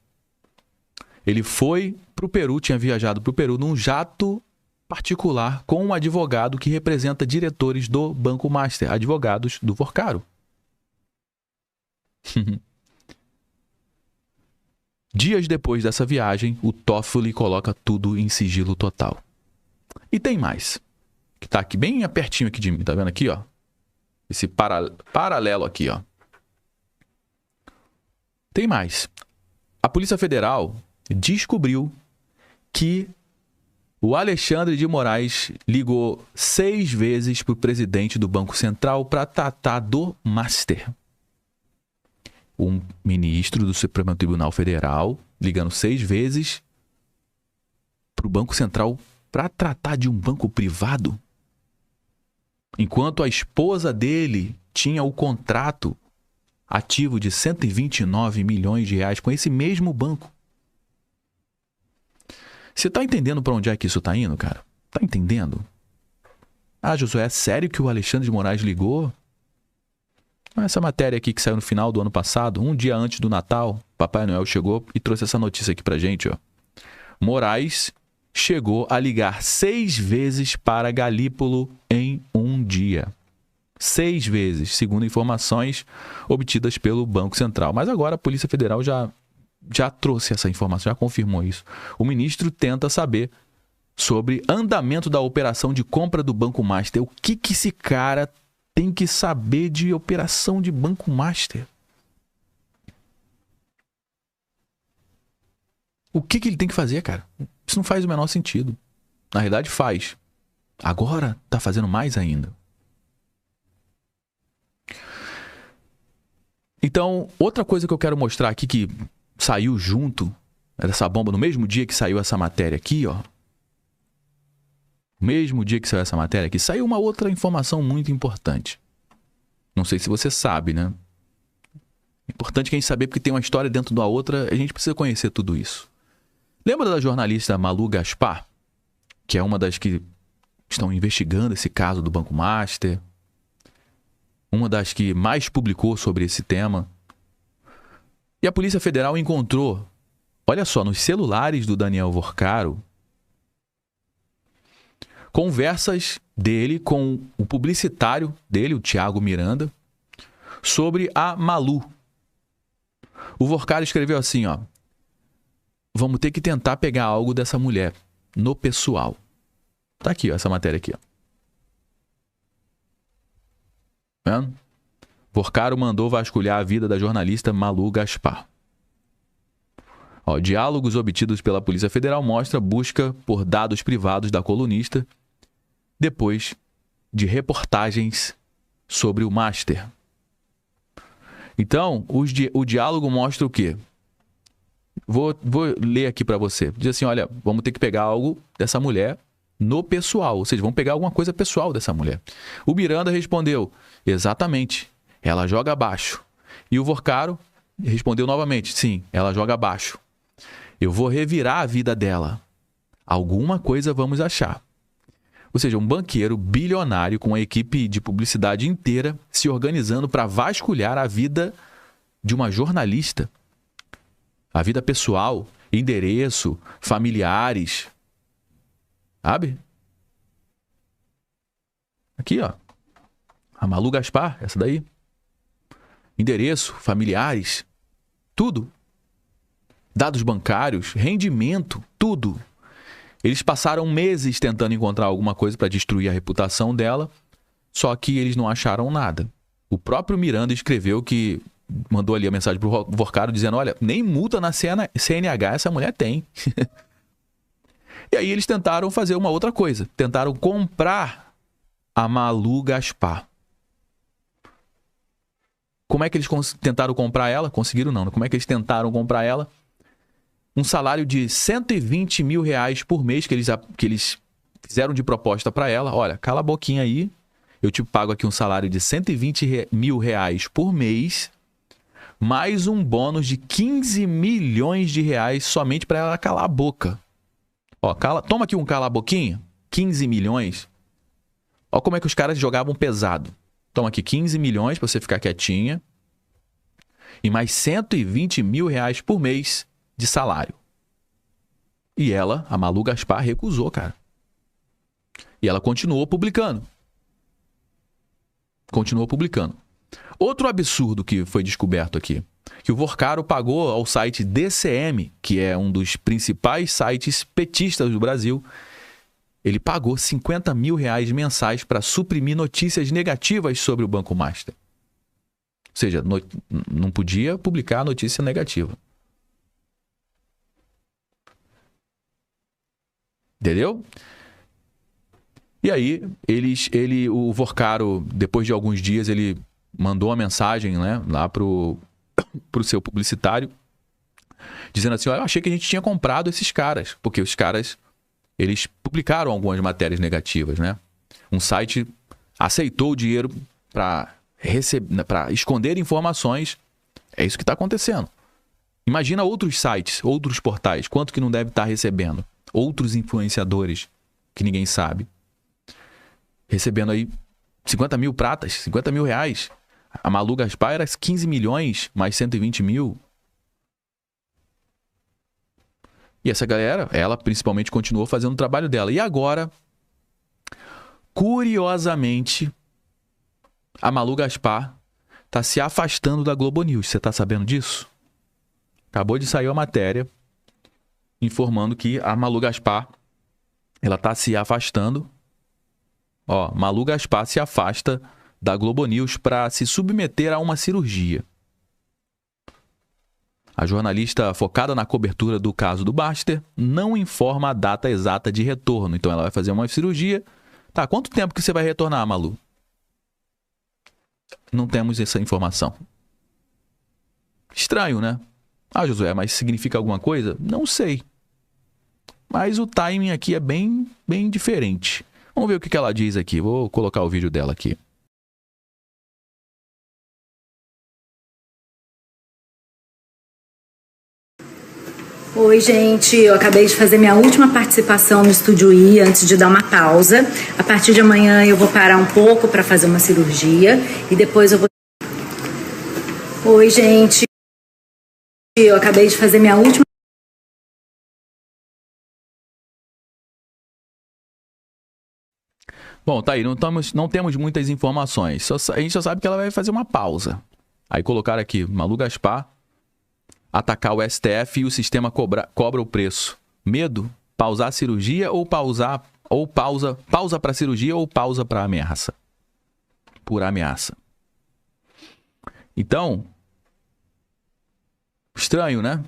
ele foi para o Peru, tinha viajado para o Peru num jato particular com um advogado que representa diretores do Banco Master, advogados do Vorcaro. Dias depois dessa viagem, o Toffoli coloca tudo em sigilo total. E tem mais, que tá aqui bem pertinho aqui de mim, tá vendo aqui, ó? Esse paralelo aqui, ó. Tem mais. A Polícia Federal descobriu que o Alexandre de Moraes ligou 6 vezes para o presidente do Banco Central para tratar do Master. Um ministro do Supremo Tribunal Federal ligando 6 vezes para o Banco Central para tratar de um banco privado, enquanto a esposa dele tinha o contrato ativo de 129 milhões de reais com esse mesmo banco. Você tá entendendo para onde é que isso tá indo, cara? Tá entendendo? Ah, Josué, é sério que o Alexandre de Moraes ligou? Essa matéria aqui que saiu no final do ano passado, um dia antes do Natal, Papai Noel chegou e trouxe essa notícia aqui pra gente, ó. Moraes chegou a ligar 6 vezes para Galípolo em um dia. 6 vezes, segundo informações obtidas pelo Banco Central. Mas agora a Polícia Federal já trouxe essa informação, já confirmou isso. O ministro tenta saber sobre andamento da operação de compra do Banco Master. O que esse cara tem que saber de operação de Banco Master? O que ele tem que fazer, cara? Isso não faz o menor sentido. Na realidade faz. Agora tá fazendo mais ainda. Então, outra coisa que eu quero mostrar aqui que saiu junto dessa bomba, no mesmo dia que saiu essa matéria aqui, ó. Mesmo dia que saiu essa matéria aqui, saiu uma outra informação muito importante. Não sei se você sabe, né? Importante que a gente saber, porque tem uma história dentro da outra, a gente precisa conhecer tudo isso. Lembra da jornalista Malu Gaspar? Que é uma das que estão investigando esse caso do Banco Master. Uma das que mais publicou sobre esse tema. E a Polícia Federal encontrou, olha só, nos celulares do Daniel Vorcaro, conversas dele com o publicitário dele, o Thiago Miranda, sobre a Malu. O Vorcaro escreveu assim, ó: vamos ter que tentar pegar algo dessa mulher no pessoal. Tá aqui, ó, essa matéria aqui, ó. Vendo? Vorcaro mandou vasculhar a vida da jornalista Malu Gaspar. Ó, diálogos obtidos pela Polícia Federal mostra busca por dados privados da colunista depois de reportagens sobre o Master. Então, o diálogo mostra o quê? Vou ler aqui para você. Diz assim, olha, vamos ter que pegar algo dessa mulher no pessoal. Ou seja, vamos pegar alguma coisa pessoal dessa mulher. O Miranda respondeu, exatamente, ela joga abaixo. E o Vorcaro respondeu novamente, sim, ela joga abaixo. Eu vou revirar a vida dela. Alguma coisa vamos achar. Ou seja, um banqueiro bilionário com a equipe de publicidade inteira se organizando para vasculhar a vida de uma jornalista. A vida pessoal, endereço, familiares. Sabe? Aqui, ó. A Malu Gaspar, essa daí. Endereço, familiares, tudo. Dados bancários, rendimento, tudo. Eles passaram meses tentando encontrar alguma coisa para destruir a reputação dela, só que eles não acharam nada. O próprio Miranda escreveu que mandou ali a mensagem pro Vorcaro dizendo, olha, nem multa na CNH essa mulher tem. E aí eles tentaram fazer uma outra coisa. Tentaram comprar a Malu Gaspar. Como é que eles tentaram comprar ela? Conseguiram não. Como é que eles tentaram comprar ela? Um salário de 120 mil reais por mês que eles fizeram de proposta para ela. Olha, cala a boquinha aí. Eu te pago aqui um salário de 120 mil reais por mês, mais um bônus de 15 milhões de reais somente para ela calar a boca. Ó, toma aqui um cala a boquinha. 15 milhões. Ó como é que os caras jogavam pesado. Toma aqui 15 milhões para você ficar quietinha. E mais 120 mil reais por mês de salário. E ela, a Malu Gaspar, recusou, cara. E ela continuou publicando. Continuou publicando. Outro absurdo que foi descoberto aqui, que o Vorcaro pagou ao site DCM, que é um dos principais sites petistas do Brasil, ele pagou R$50 mil mensais para suprimir notícias negativas sobre o Banco Master. Ou seja, não podia publicar notícia negativa. Entendeu? E aí, o Vorcaro, depois de alguns dias, ele mandou uma mensagem, né, lá pro seu publicitário, dizendo assim: eu achei que a gente tinha comprado esses caras, porque os caras, eles publicaram algumas matérias negativas, né? Um site aceitou o dinheiro para esconder informações. É isso que está acontecendo. Imagina outros sites, outros portais, quanto que não deve estar recebendo. Outros influenciadores que ninguém sabe. Recebendo aí 50 mil pratas, 50 mil reais. A Malu Gaspar era 15 milhões, mais 120 mil. E essa galera, ela principalmente continuou fazendo o trabalho dela. E agora, curiosamente, a Malu Gaspar está se afastando da Globo News. Você está sabendo disso? Acabou de sair a matéria informando que a Malu Gaspar, ela está se afastando. Ó, Malu Gaspar se afasta da Globo News para se submeter a uma cirurgia. A jornalista focada na cobertura do caso do Baster não informa a data exata de retorno. Então ela vai fazer uma cirurgia. Tá, quanto tempo que você vai retornar, Malu? Não temos essa informação. Estranho, né? Ah, Josué, mas significa alguma coisa? Não sei. Mas o timing aqui é bem diferente. Vamos ver o que ela diz aqui. Vou colocar o vídeo dela aqui. Oi, gente. Eu acabei de fazer minha última participação no Estúdio I antes de dar uma pausa. A partir de amanhã eu vou parar um pouco para fazer uma cirurgia e depois eu vou... Oi, gente. Eu acabei de fazer minha última... Bom, tá aí, não temos muitas informações. A gente só sabe que ela vai fazer uma pausa. Aí colocaram aqui, Malu Gaspar atacar o STF e o sistema cobra o preço. Medo? Pausar a cirurgia ou pausa para cirurgia ou pausa para ameaça? Por ameaça. Então, estranho, né?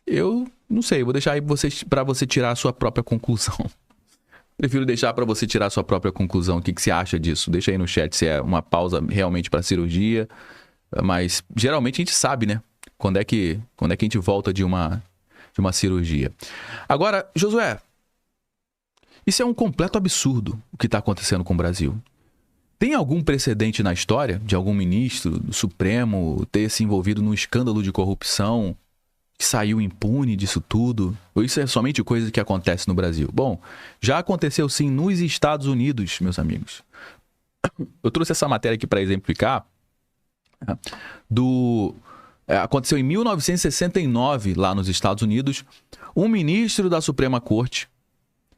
Eu não sei, vou deixar aí para você tirar a sua própria conclusão. Prefiro deixar para você tirar a sua própria conclusão. O que você acha disso? Deixa aí no chat se é uma pausa realmente para cirurgia. Mas geralmente a gente sabe, né? Quando é que a gente volta de uma cirurgia. Agora, Josué, isso é um completo absurdo o que está acontecendo com o Brasil. Tem algum precedente na história de algum ministro do Supremo ter se envolvido num escândalo de corrupção que saiu impune disso tudo? Ou isso é somente coisa que acontece no Brasil? Bom, já aconteceu sim nos Estados Unidos, meus amigos. Eu trouxe essa matéria aqui para exemplificar. Aconteceu em 1969, lá nos Estados Unidos, um ministro da Suprema Corte,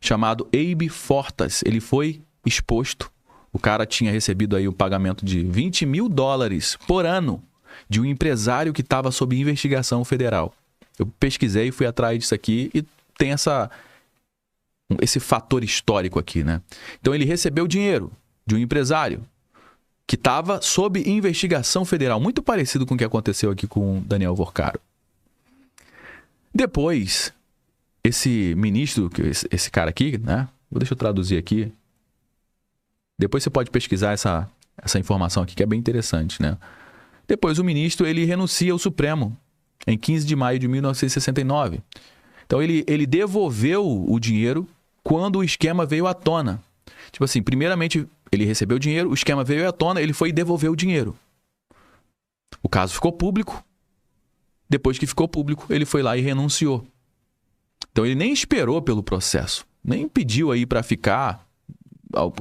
chamado Abe Fortas, ele foi exposto. O cara tinha recebido aí o pagamento de $20 mil por ano de um empresário que estava sob investigação federal. Eu pesquisei, fui atrás disso aqui e tem esse fator histórico aqui, né? Então ele recebeu dinheiro de um empresário que estava sob investigação federal, muito parecido com o que aconteceu aqui com Daniel Vorcaro. Depois, esse ministro, esse cara aqui, né? Deixa eu traduzir aqui. Depois você pode pesquisar essa informação aqui, que é bem interessante, né? Depois o ministro, ele renuncia ao Supremo, em 15 de maio de 1969. Então ele devolveu o dinheiro quando o esquema veio à tona. Tipo assim, primeiramente ele recebeu o dinheiro, o esquema veio à tona, ele foi e devolveu o dinheiro. O caso ficou público. Depois que ficou público, ele foi lá e renunciou. Então ele nem esperou pelo processo, nem pediu aí para ficar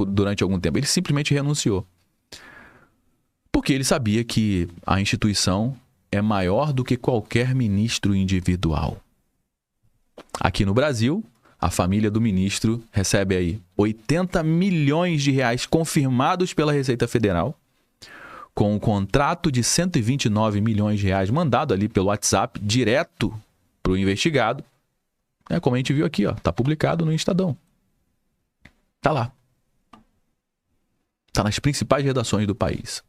durante algum tempo. Ele simplesmente renunciou. Porque ele sabia que a instituição é maior do que qualquer ministro individual. Aqui no Brasil, A família do ministro recebe aí 80 milhões de reais confirmados pela Receita Federal, com um contrato de 129 milhões de reais mandado ali pelo WhatsApp direto para o investigado. Como a gente viu aqui, ó, tá publicado no Estadão. Tá lá. Tá nas principais redações do país.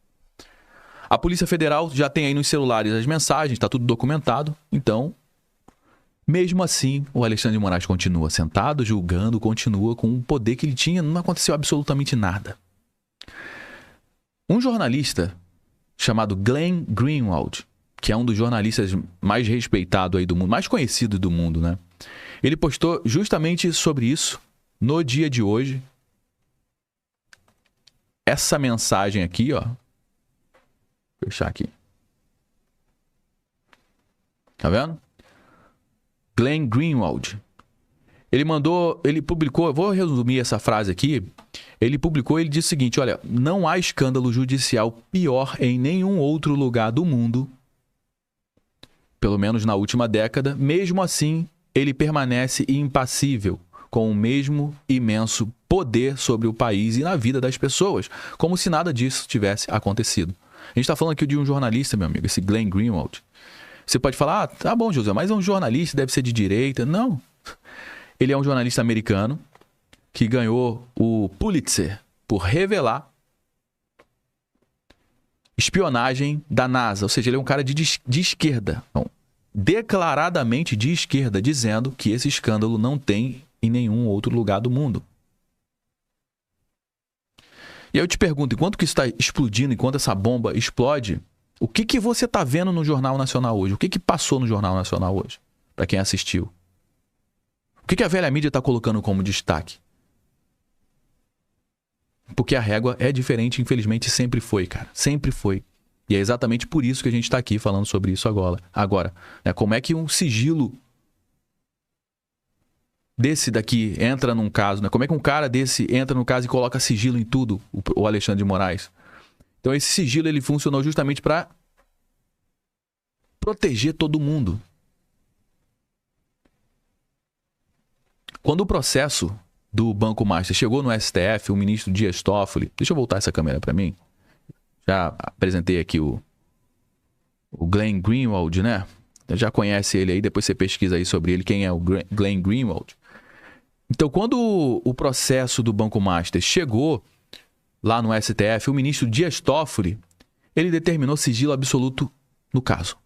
A Polícia Federal já tem aí nos celulares as mensagens, tá tudo documentado. Então, mesmo assim, o Alexandre de Moraes continua sentado, julgando, continua com o poder que ele tinha, não aconteceu absolutamente nada. Um jornalista chamado Glenn Greenwald, que é um dos jornalistas mais respeitados aí do mundo, mais conhecido do mundo, né? Ele postou justamente sobre isso no dia de hoje. Essa mensagem aqui, ó. Vou fechar aqui. Tá vendo? Glenn Greenwald. Ele publicou, vou resumir essa frase aqui. Ele publicou, ele disse o seguinte, olha, não há escândalo judicial pior em nenhum outro lugar do mundo, pelo menos na última década. Mesmo assim, ele permanece impassível, com o mesmo imenso poder sobre o país e na vida das pessoas, como se nada disso tivesse acontecido. A gente está falando aqui de um jornalista, meu amigo, esse Glenn Greenwald. Você pode falar, tá bom, José, mas é um jornalista, deve ser de direita. Não. Ele é um jornalista americano que ganhou o Pulitzer por revelar espionagem da NASA. Ou seja, ele é um cara de esquerda. Então, declaradamente de esquerda, dizendo que esse escândalo não tem em nenhum outro lugar do mundo. E aí eu te pergunto, enquanto que isso está explodindo, enquanto essa bomba explode, o que você está vendo no Jornal Nacional hoje? O que passou no Jornal Nacional hoje? Para quem assistiu. O que a velha mídia está colocando como destaque? Porque a régua é diferente, infelizmente sempre foi, cara. Sempre foi. E é exatamente por isso que a gente está aqui falando sobre isso agora, né? Como é que um sigilo desse daqui entra num caso, né? Como é que um cara desse entra no caso e coloca sigilo em tudo, o Alexandre de Moraes? Então esse sigilo ele funcionou justamente para proteger todo mundo. Quando o processo do Banco Master chegou no STF, o ministro Dias Toffoli... Deixa eu voltar essa câmera para mim. Já apresentei aqui o Glenn Greenwald, né? Você já conhece ele aí, depois você pesquisa aí sobre ele, quem é o Glenn Greenwald. Então, quando o processo do Banco Master chegou lá no STF, o ministro Dias Toffoli, ele determinou sigilo absoluto no caso.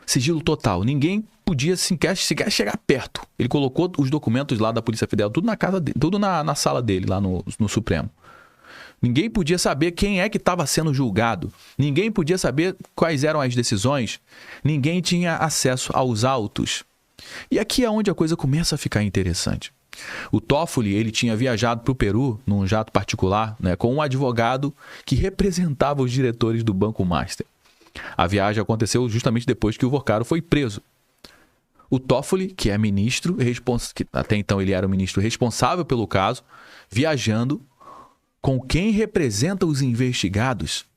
Sigilo total. Ninguém podia sequer chegar perto. Ele colocou os documentos lá da Polícia Federal, tudo na casa dele, tudo na sala dele, lá no Supremo. Ninguém podia saber quem é que estava sendo julgado. Ninguém podia saber quais eram as decisões. Ninguém tinha acesso aos autos. E aqui é onde a coisa começa a ficar interessante. O Toffoli, ele tinha viajado para o Peru num jato particular, né, com um advogado que representava os diretores do Banco Master. A viagem aconteceu justamente depois que o Vocaro foi preso. O Toffoli, que é ministro, que até então ele era o ministro responsável pelo caso, viajando com quem representa os investigados.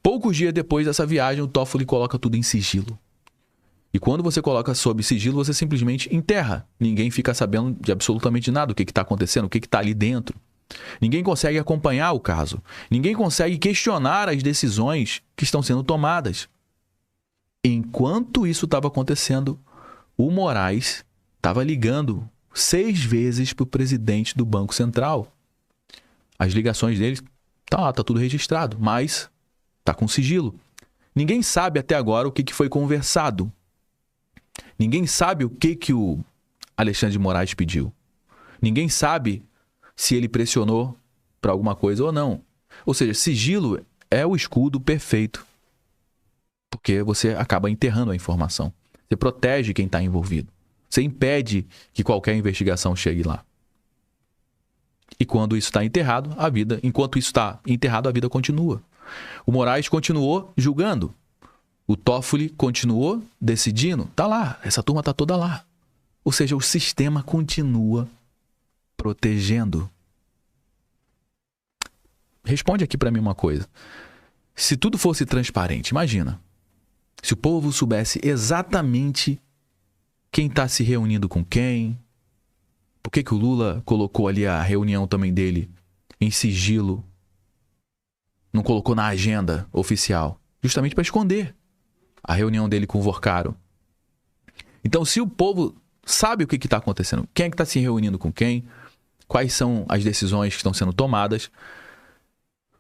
Poucos dias depois dessa viagem, o Toffoli coloca tudo em sigilo. E quando você coloca sob sigilo, você simplesmente enterra. Ninguém fica sabendo de absolutamente nada, o que está acontecendo, o que está ali dentro. Ninguém consegue acompanhar o caso. Ninguém consegue questionar as decisões que estão sendo tomadas. Enquanto isso estava acontecendo, o Moraes estava ligando 6 vezes para o presidente do Banco Central. As ligações dele, tá tudo registrado, mas tá com sigilo. Ninguém sabe até agora o que foi conversado. Ninguém sabe o que o Alexandre de Moraes pediu. Ninguém sabe se ele pressionou para alguma coisa ou não. Ou seja, sigilo é o escudo perfeito. Porque você acaba enterrando a informação. Você protege quem está envolvido. Você impede que qualquer investigação chegue lá. E quando isso está enterrado, enquanto isso está enterrado, a vida continua. O Moraes continuou julgando. O Toffoli continuou decidindo. Tá lá, essa turma tá toda lá. Ou seja, o sistema continua protegendo. Responde aqui para mim uma coisa. Se tudo fosse transparente, imagina. Se o povo soubesse exatamente quem está se reunindo com quem, Por que o Lula colocou ali a reunião também dele em sigilo? Não colocou na agenda oficial? Justamente para esconder a reunião dele com o Vorcaro. Então, se o povo sabe o que está acontecendo, quem é que está se reunindo com quem, quais são as decisões que estão sendo tomadas,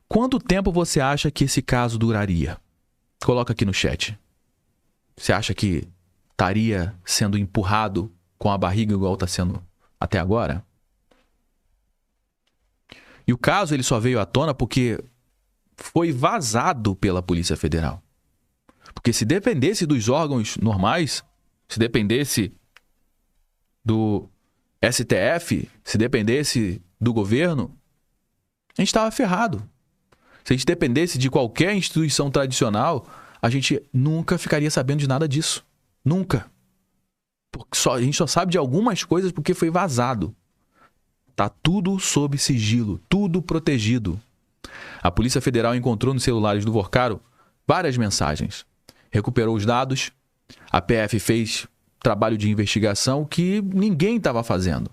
quanto tempo você acha que esse caso duraria? Coloca aqui no chat. Você acha que estaria sendo empurrado com a barriga igual está sendo até agora? E o caso ele só veio à tona porque foi vazado pela Polícia Federal. Porque se dependesse dos órgãos normais, se dependesse do STF, se dependesse do governo, a gente estava ferrado. Se a gente dependesse de qualquer instituição tradicional, a gente nunca ficaria sabendo de nada disso. Nunca. Porque a gente só sabe de algumas coisas porque foi vazado. Tá tudo sob sigilo, tudo protegido. A Polícia Federal encontrou nos celulares do Vorcaro várias mensagens. Recuperou os dados. A PF fez trabalho de investigação que ninguém estava fazendo.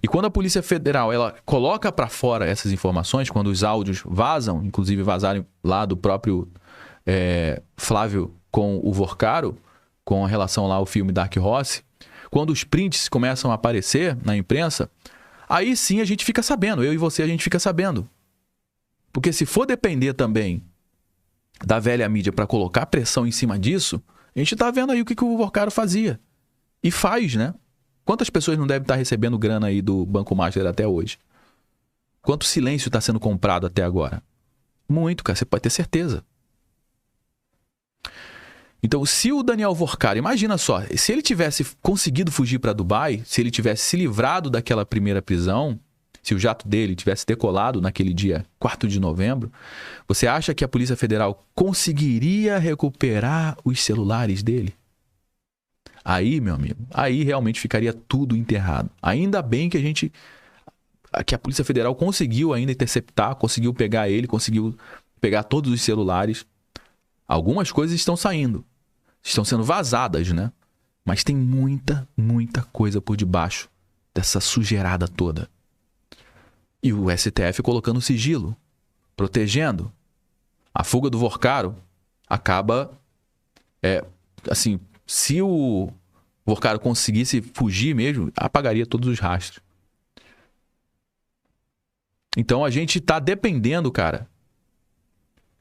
E quando a Polícia Federal ela coloca para fora essas informações, quando os áudios vazam, inclusive vazaram lá do próprio Flávio com o Vorcaro, com a relação lá ao filme Dark Horse, quando os prints começam a aparecer na imprensa, aí sim a gente fica sabendo, eu e você a gente fica sabendo. Porque se for depender também da velha mídia para colocar pressão em cima disso, a gente tá vendo aí o que o Vorcaro fazia. E faz, né? Quantas pessoas não devem estar recebendo grana aí do Banco Master até hoje? Quanto silêncio está sendo comprado até agora? Muito, cara, você pode ter certeza. Então, se o Daniel Vorcaro, imagina só, se ele tivesse conseguido fugir para Dubai, se ele tivesse se livrado daquela primeira prisão, se o jato dele tivesse decolado naquele dia 4 de novembro, você acha que a Polícia Federal conseguiria recuperar os celulares dele? Aí, meu amigo, aí realmente ficaria tudo enterrado. Ainda bem que a Polícia Federal conseguiu ainda interceptar, conseguiu pegar ele, conseguiu pegar todos os celulares. Algumas coisas estão saindo, estão sendo vazadas, né? Mas tem muita, muita coisa por debaixo dessa sujeirada toda. E o STF colocando sigilo, protegendo. A fuga do Vorcaro acaba... assim, se o Vorcaro conseguisse fugir mesmo, apagaria todos os rastros. Então a gente está dependendo, cara,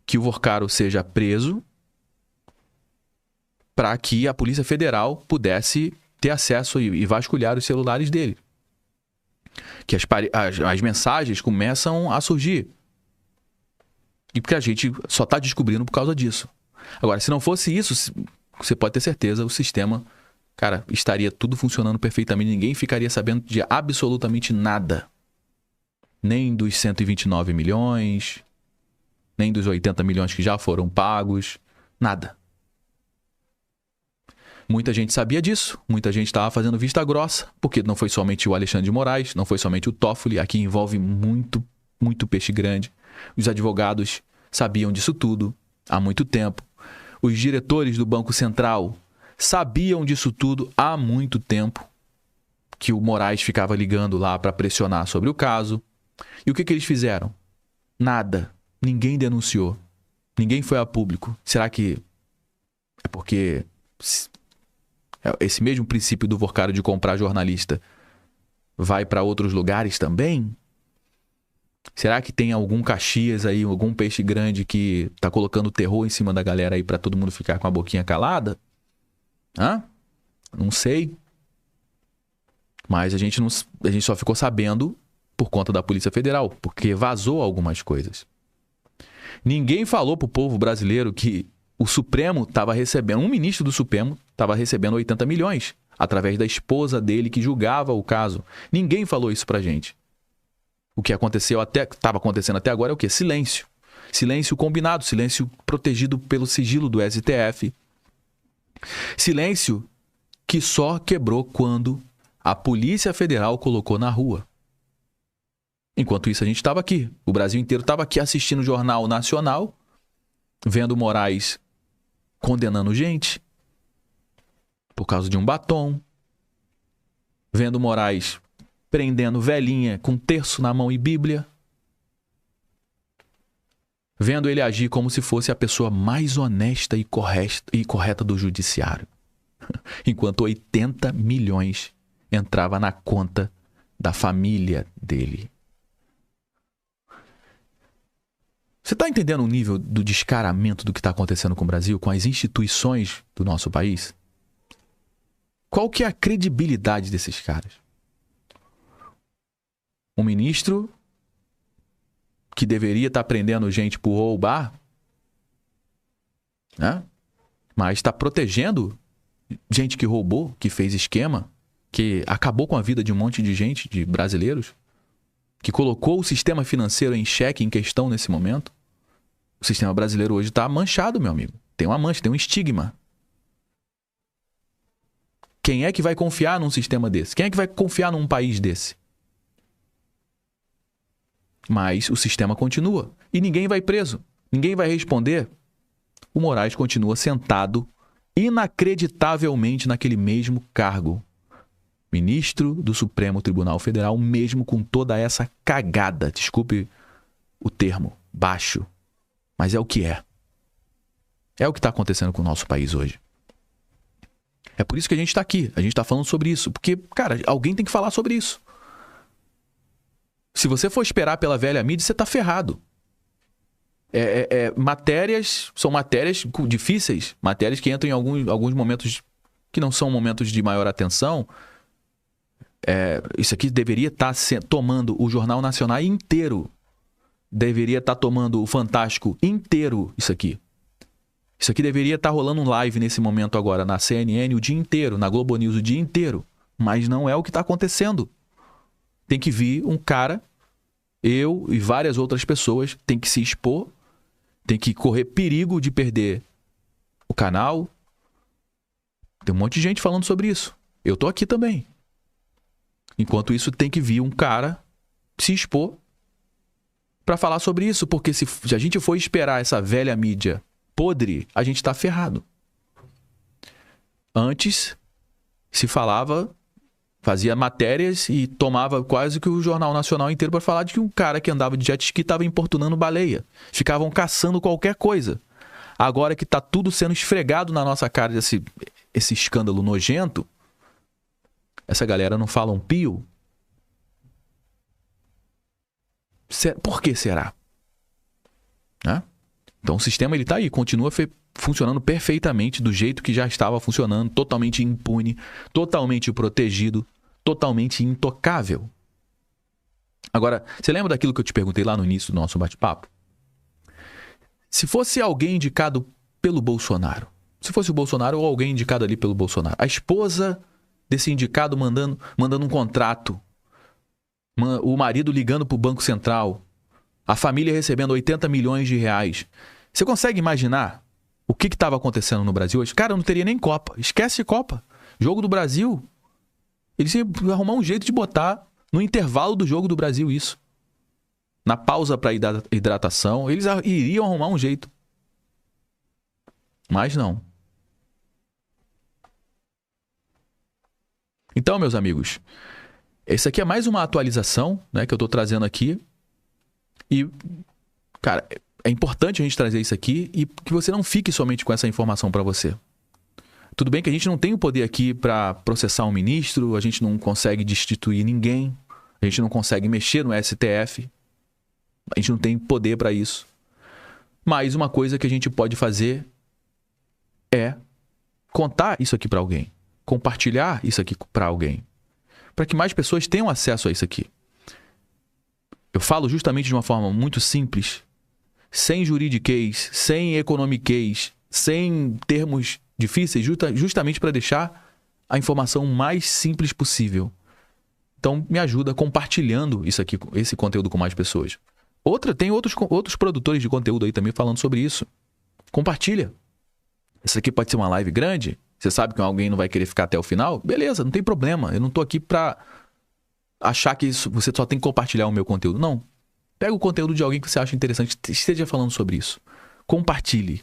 que o Vorcaro seja preso para que a Polícia Federal pudesse ter acesso e vasculhar os celulares dele. Que as mensagens começam a surgir. E porque a gente só está descobrindo por causa disso. Agora, se não fosse isso, você pode ter certeza, o sistema, cara, estaria tudo funcionando perfeitamente. Ninguém ficaria sabendo de absolutamente nada. Nem dos 129 milhões, nem dos 80 milhões que já foram pagos. Nada. Muita gente sabia disso, muita gente estava fazendo vista grossa, porque não foi somente o Alexandre de Moraes, não foi somente o Toffoli, aqui envolve muito, muito peixe grande. Os advogados sabiam disso tudo há muito tempo. Os diretores do Banco Central sabiam disso tudo há muito tempo, que o Moraes ficava ligando lá para pressionar sobre o caso. E o que eles fizeram? Nada. Ninguém denunciou. Ninguém foi a público. Será que é porque... esse mesmo princípio do Vorcaro de comprar jornalista vai para outros lugares também? Será que tem algum Caxias aí, algum peixe grande que tá colocando terror em cima da galera aí para todo mundo ficar com a boquinha calada? Não sei. Mas a gente só ficou sabendo por conta da Polícia Federal, porque vazou algumas coisas. Ninguém falou pro povo brasileiro que o Supremo estava recebendo, um ministro do Supremo estava recebendo 80 milhões, através da esposa dele que julgava o caso. Ninguém falou isso pra gente. O que estava acontecendo até agora é o quê? Silêncio. Silêncio combinado, silêncio protegido pelo sigilo do STF. Silêncio que só quebrou quando a Polícia Federal colocou na rua. Enquanto isso, a gente estava aqui. O Brasil inteiro estava aqui assistindo o Jornal Nacional, vendo Moraes condenando gente por causa de um batom, vendo Moraes prendendo velhinha com terço na mão e Bíblia, vendo ele agir como se fosse a pessoa mais honesta e correta do judiciário, enquanto 80 milhões entrava na conta da família dele. Você está entendendo o nível do descaramento do que está acontecendo com o Brasil, com as instituições do nosso país? Qual que é a credibilidade desses caras? Um ministro que deveria estar prendendo gente por roubar, né? Mas está protegendo gente que roubou, que fez esquema, que acabou com a vida de um monte de gente, de brasileiros, que colocou o sistema financeiro em xeque, em questão nesse momento. O sistema brasileiro hoje está manchado, meu amigo. Tem uma mancha, tem um estigma. Quem é que vai confiar num sistema desse? Quem é que vai confiar num país desse? Mas o sistema continua. E ninguém vai preso. Ninguém vai responder. O Moraes continua sentado inacreditavelmente naquele mesmo cargo. Ministro do Supremo Tribunal Federal, mesmo com toda essa cagada. Desculpe o termo, baixo. Mas é o que é. É o que está acontecendo com o nosso país hoje. É por isso que a gente está aqui. A gente está falando sobre isso. Porque, cara, alguém tem que falar sobre isso. Se você for esperar pela velha mídia, você está ferrado. São matérias difíceis. Matérias que entram em alguns momentos que não são momentos de maior atenção. Isso aqui deveria estar tomando o Jornal Nacional inteiro. Deveria estar tomando o Fantástico inteiro, isso aqui. Isso aqui deveria estar rolando um live nesse momento agora, na CNN o dia inteiro, na Globo News o dia inteiro. Mas não é o que está acontecendo. Tem que vir um cara, eu e várias outras pessoas, tem que se expor, tem que correr perigo de perder o canal. Tem um monte de gente falando sobre isso. Eu tô aqui também. Enquanto isso, tem que vir um cara se expor para falar sobre isso, porque se a gente for esperar essa velha mídia podre, a gente tá ferrado. Antes se falava, fazia matérias e tomava quase que o Jornal Nacional inteiro para falar de que um cara que andava de jet ski estava importunando baleia. Ficavam caçando qualquer coisa. Agora que tá tudo sendo esfregado na nossa cara esse escândalo nojento, essa galera não fala um pio. Por que será? Né? Então o sistema ele tá aí, continua funcionando perfeitamente do jeito que já estava funcionando, totalmente impune, totalmente protegido, totalmente intocável. Agora, você lembra daquilo que eu te perguntei lá no início do nosso bate-papo? Se fosse alguém indicado pelo Bolsonaro, se fosse o Bolsonaro ou alguém indicado ali pelo Bolsonaro, a esposa desse indicado mandando um contrato, o marido ligando para o Banco Central, a família recebendo 80 milhões de reais. Você consegue imaginar o que estava acontecendo no Brasil hoje? Cara, não teria nem Copa. Esquece Copa. Jogo do Brasil. Eles iam arrumar um jeito de botar no intervalo do jogo do Brasil isso. Na pausa para hidratação. Eles iriam arrumar um jeito. Mas não. Então, meus amigos, esse aqui é mais uma atualização, né, que eu estou trazendo aqui. E, cara, é importante a gente trazer isso aqui e que você não fique somente com essa informação para você. Tudo bem que a gente não tem o poder aqui para processar um ministro, a gente não consegue destituir ninguém, a gente não consegue mexer no STF, a gente não tem poder para isso. Mas uma coisa que a gente pode fazer é contar isso aqui para alguém, compartilhar isso aqui para alguém, para que mais pessoas tenham acesso a isso aqui. Eu falo justamente de uma forma muito simples, sem juridiquês, sem economiquês, sem termos difíceis, justamente para deixar a informação mais simples possível. Então, me ajuda compartilhando isso aqui, esse conteúdo com mais pessoas. Tem outros produtores de conteúdo aí também falando sobre isso. Compartilha. Isso aqui pode ser uma live grande. Você sabe que alguém não vai querer ficar até o final? Beleza, não tem problema. Eu não tô aqui para achar que você só tem que compartilhar o meu conteúdo. Não. Pega o conteúdo de alguém que você acha interessante, esteja falando sobre isso. Compartilhe.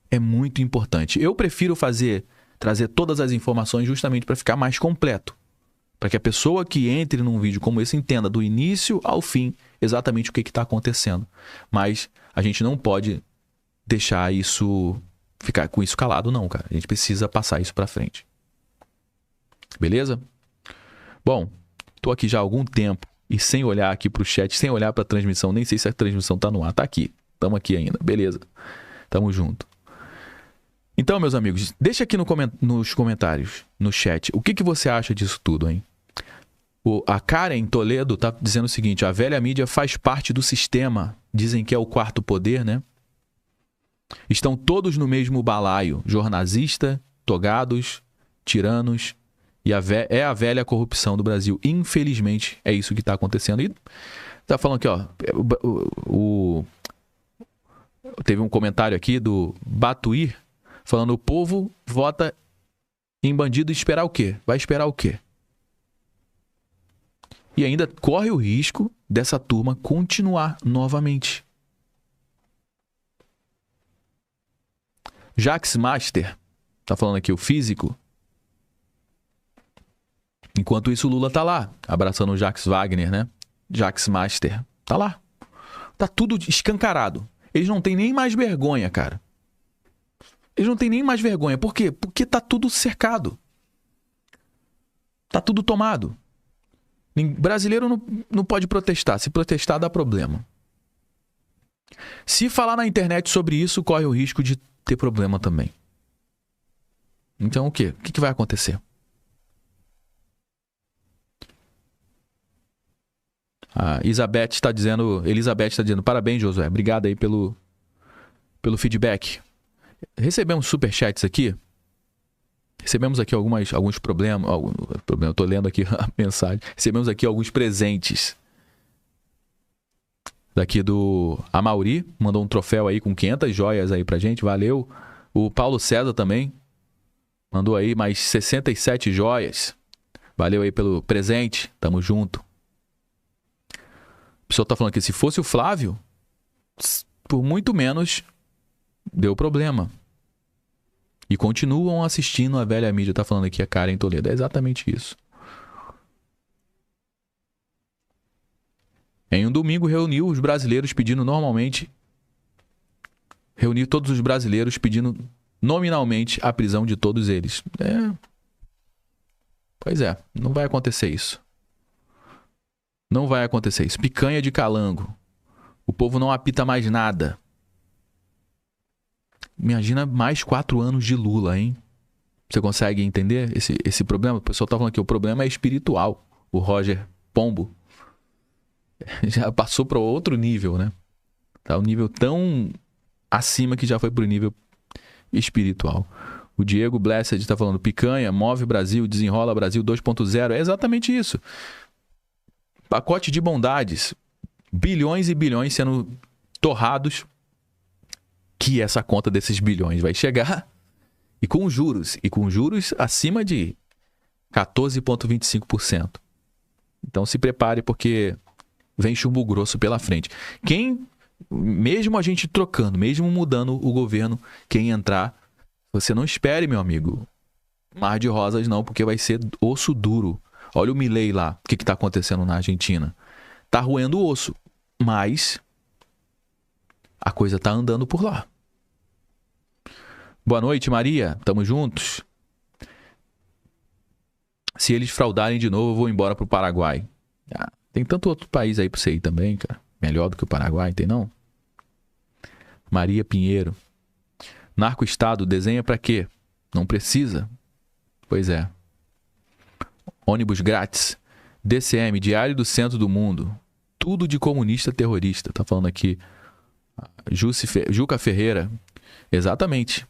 É muito importante. Eu prefiro trazer todas as informações justamente para ficar mais completo. Para que a pessoa que entre num vídeo como esse entenda do início ao fim exatamente o que está acontecendo. Mas a gente não pode deixar isso, ficar com isso calado não, cara. A gente precisa passar isso para frente. Beleza? Bom, tô aqui já há algum tempo e sem olhar aqui pro chat, sem olhar pra transmissão, nem sei se a transmissão tá no ar. Tá aqui. Tamo aqui ainda. Beleza. Tamo junto. Então, meus amigos, deixa aqui nos comentários, no chat, o que você acha disso tudo, hein? A Karen Toledo tá dizendo o seguinte: a velha mídia faz parte do sistema. Dizem que é o quarto poder, né? Estão todos no mesmo balaio. Jornalista, togados, tiranos. E é a velha corrupção do Brasil. Infelizmente, é isso que está acontecendo. E tá falando aqui, ó. Teve um comentário aqui do Batuir falando: o povo vota em bandido e esperar o quê? Vai esperar o quê? E ainda corre o risco dessa turma continuar novamente. Jax Master tá falando aqui, o físico. Enquanto isso, o Lula tá lá, abraçando o Jax Wagner, né? Jax Master. Tá lá. Tá tudo escancarado. Eles não têm nem mais vergonha, cara. Eles não têm nem mais vergonha. Por quê? Porque tá tudo cercado. Tá tudo tomado. Brasileiro não pode protestar. Se protestar, dá problema. Se falar na internet sobre isso, corre o risco de ter problema também. Então o quê? O que vai acontecer? A Elizabeth está dizendo, parabéns, Josué. Obrigado aí pelo feedback. Recebemos superchats aqui. Recebemos aqui alguns problemas. Eu estou lendo aqui a mensagem. Recebemos aqui alguns presentes. Daqui do Amauri, mandou um troféu aí com 500 joias aí pra gente. Valeu. O Paulo César também mandou aí mais 67 joias. Valeu aí pelo presente. Tamo junto. O pessoal tá falando que se fosse o Flávio, por muito menos deu problema. E continuam assistindo a velha mídia. Tá falando aqui a Karen Toledo. É exatamente isso. Em um domingo reuniu os brasileiros pedindo normalmente... Reuniu todos os brasileiros pedindo nominalmente a prisão de todos eles. Pois é, não vai acontecer isso. Não vai acontecer isso. Picanha de calango. O povo não apita mais nada. Imagina mais 4 anos de Lula, hein? Você consegue entender esse problema? O pessoal tá falando que o problema é espiritual. O Roger Pombo já passou para outro nível, né? Tá um nível tão acima que já foi pro nível espiritual. O Diego Blessed tá falando: picanha, move Brasil, desenrola Brasil 2.0. É exatamente isso. Pacote de bondades. Bilhões e bilhões sendo torrados. Que essa conta desses bilhões vai chegar. E com juros. E com juros acima de 14,25%. Então se prepare, porque vem chumbo grosso pela frente. Mesmo a gente trocando, mesmo mudando o governo, quem entrar, você não espere, meu amigo, mar de rosas não, porque vai ser osso duro. Olha o Milei lá, o que está acontecendo na Argentina. Tá roendo o osso, mas a coisa tá andando por lá. Boa noite, Maria. Tamo juntos. Se eles fraudarem de novo, eu vou embora pro Paraguai. Tem tanto outro país aí pra você ir também, cara. Melhor do que o Paraguai, tem não? Maria Pinheiro. Narco-estado, desenha pra quê? Não precisa. Pois é. Ônibus grátis. DCM, Diário do Centro do Mundo. Tudo de comunista terrorista. Tá falando aqui. Juca Ferreira. Exatamente.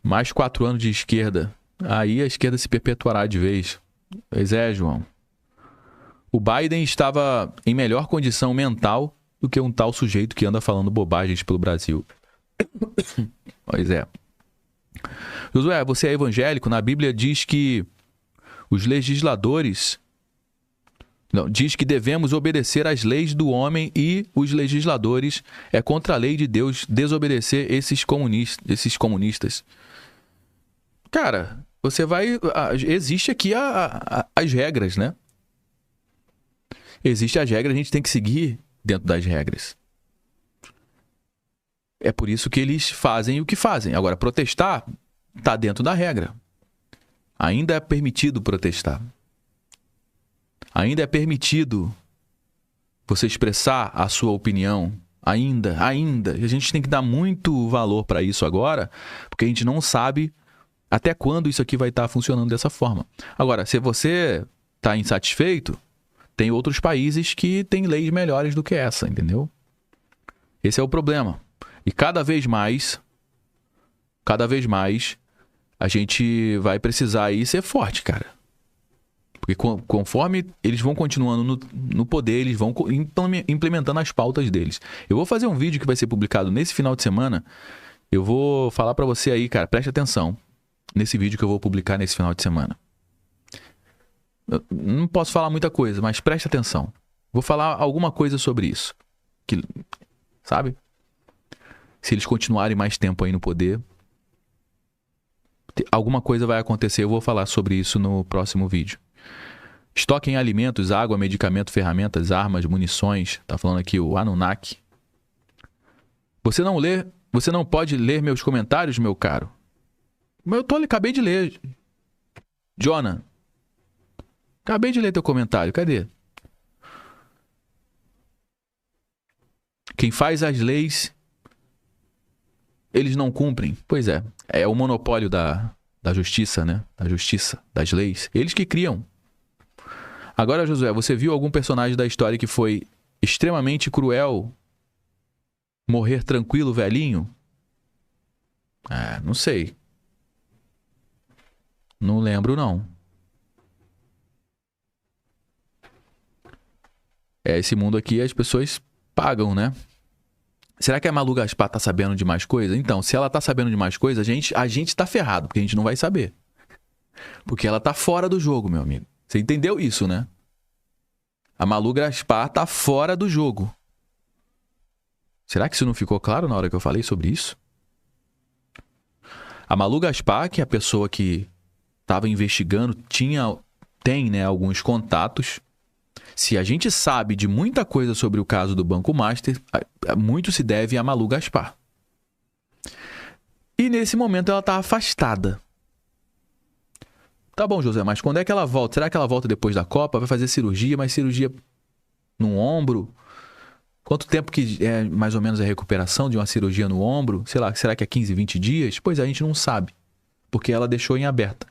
Mais 4 anos de esquerda. Aí a esquerda se perpetuará de vez. Pois é, João. O Biden estava em melhor condição mental do que um tal sujeito que anda falando bobagens pelo Brasil. Pois é. Josué, você é evangélico? Na Bíblia diz que os legisladores... Não, diz que devemos obedecer às leis do homem e os legisladores é contra a lei de Deus desobedecer esses comunistas. Cara, você vai... Existe aqui as regras, né? Existem as regras, a gente tem que seguir dentro das regras. É por isso que eles fazem o que fazem. Agora, protestar está dentro da regra. Ainda é permitido protestar. Ainda é permitido você expressar a sua opinião. Ainda. E a gente tem que dar muito valor para isso agora, porque a gente não sabe até quando isso aqui vai estar funcionando dessa forma. Agora, se você está insatisfeito, tem outros países que têm leis melhores do que essa, entendeu? Esse é o problema. E cada vez mais, a gente vai precisar aí ser forte, cara. Porque conforme eles vão continuando no poder, eles vão implementando as pautas deles. Eu vou fazer um vídeo que vai ser publicado nesse final de semana. Eu vou falar pra você aí, cara, preste atenção nesse vídeo que eu vou publicar nesse final de semana. Eu não posso falar muita coisa, mas preste atenção. Vou falar alguma coisa sobre isso. Que, sabe? Se eles continuarem mais tempo aí no poder, alguma coisa vai acontecer. Eu vou falar sobre isso no próximo vídeo. Estoque em alimentos, água, medicamento, ferramentas, armas, munições. Tá falando aqui o Anunnaki. Você não pode ler meus comentários, meu caro? Mas acabei de ler. Jonah, acabei de ler teu comentário. Cadê? Quem faz as leis, eles não cumprem. Pois é. É o monopólio da justiça, né? Da justiça, das leis. Eles que criam. Agora, Josué, você viu algum personagem da história que foi extremamente cruel morrer tranquilo, velhinho? Não sei. Não lembro, não. Esse mundo aqui as pessoas pagam, né? Será que a Malu Gaspar tá sabendo de mais coisa? Então, se ela tá sabendo de mais coisa, a gente tá ferrado, porque a gente não vai saber. Porque ela tá fora do jogo, meu amigo. Você entendeu isso, né? A Malu Gaspar tá fora do jogo. Será que isso não ficou claro na hora que eu falei sobre isso? A Malu Gaspar, que é a pessoa que estava investigando, tem, né, alguns contatos. Se a gente sabe de muita coisa sobre o caso do Banco Master, muito se deve a Malu Gaspar. E nesse momento ela está afastada. Tá bom, José, mas quando é que ela volta? Será que ela volta depois da Copa? Vai fazer cirurgia, mas cirurgia no ombro? Quanto tempo que mais ou menos a recuperação de uma cirurgia no ombro? Sei lá, será que é 15, 20 dias? Pois a gente não sabe, porque ela deixou em aberta.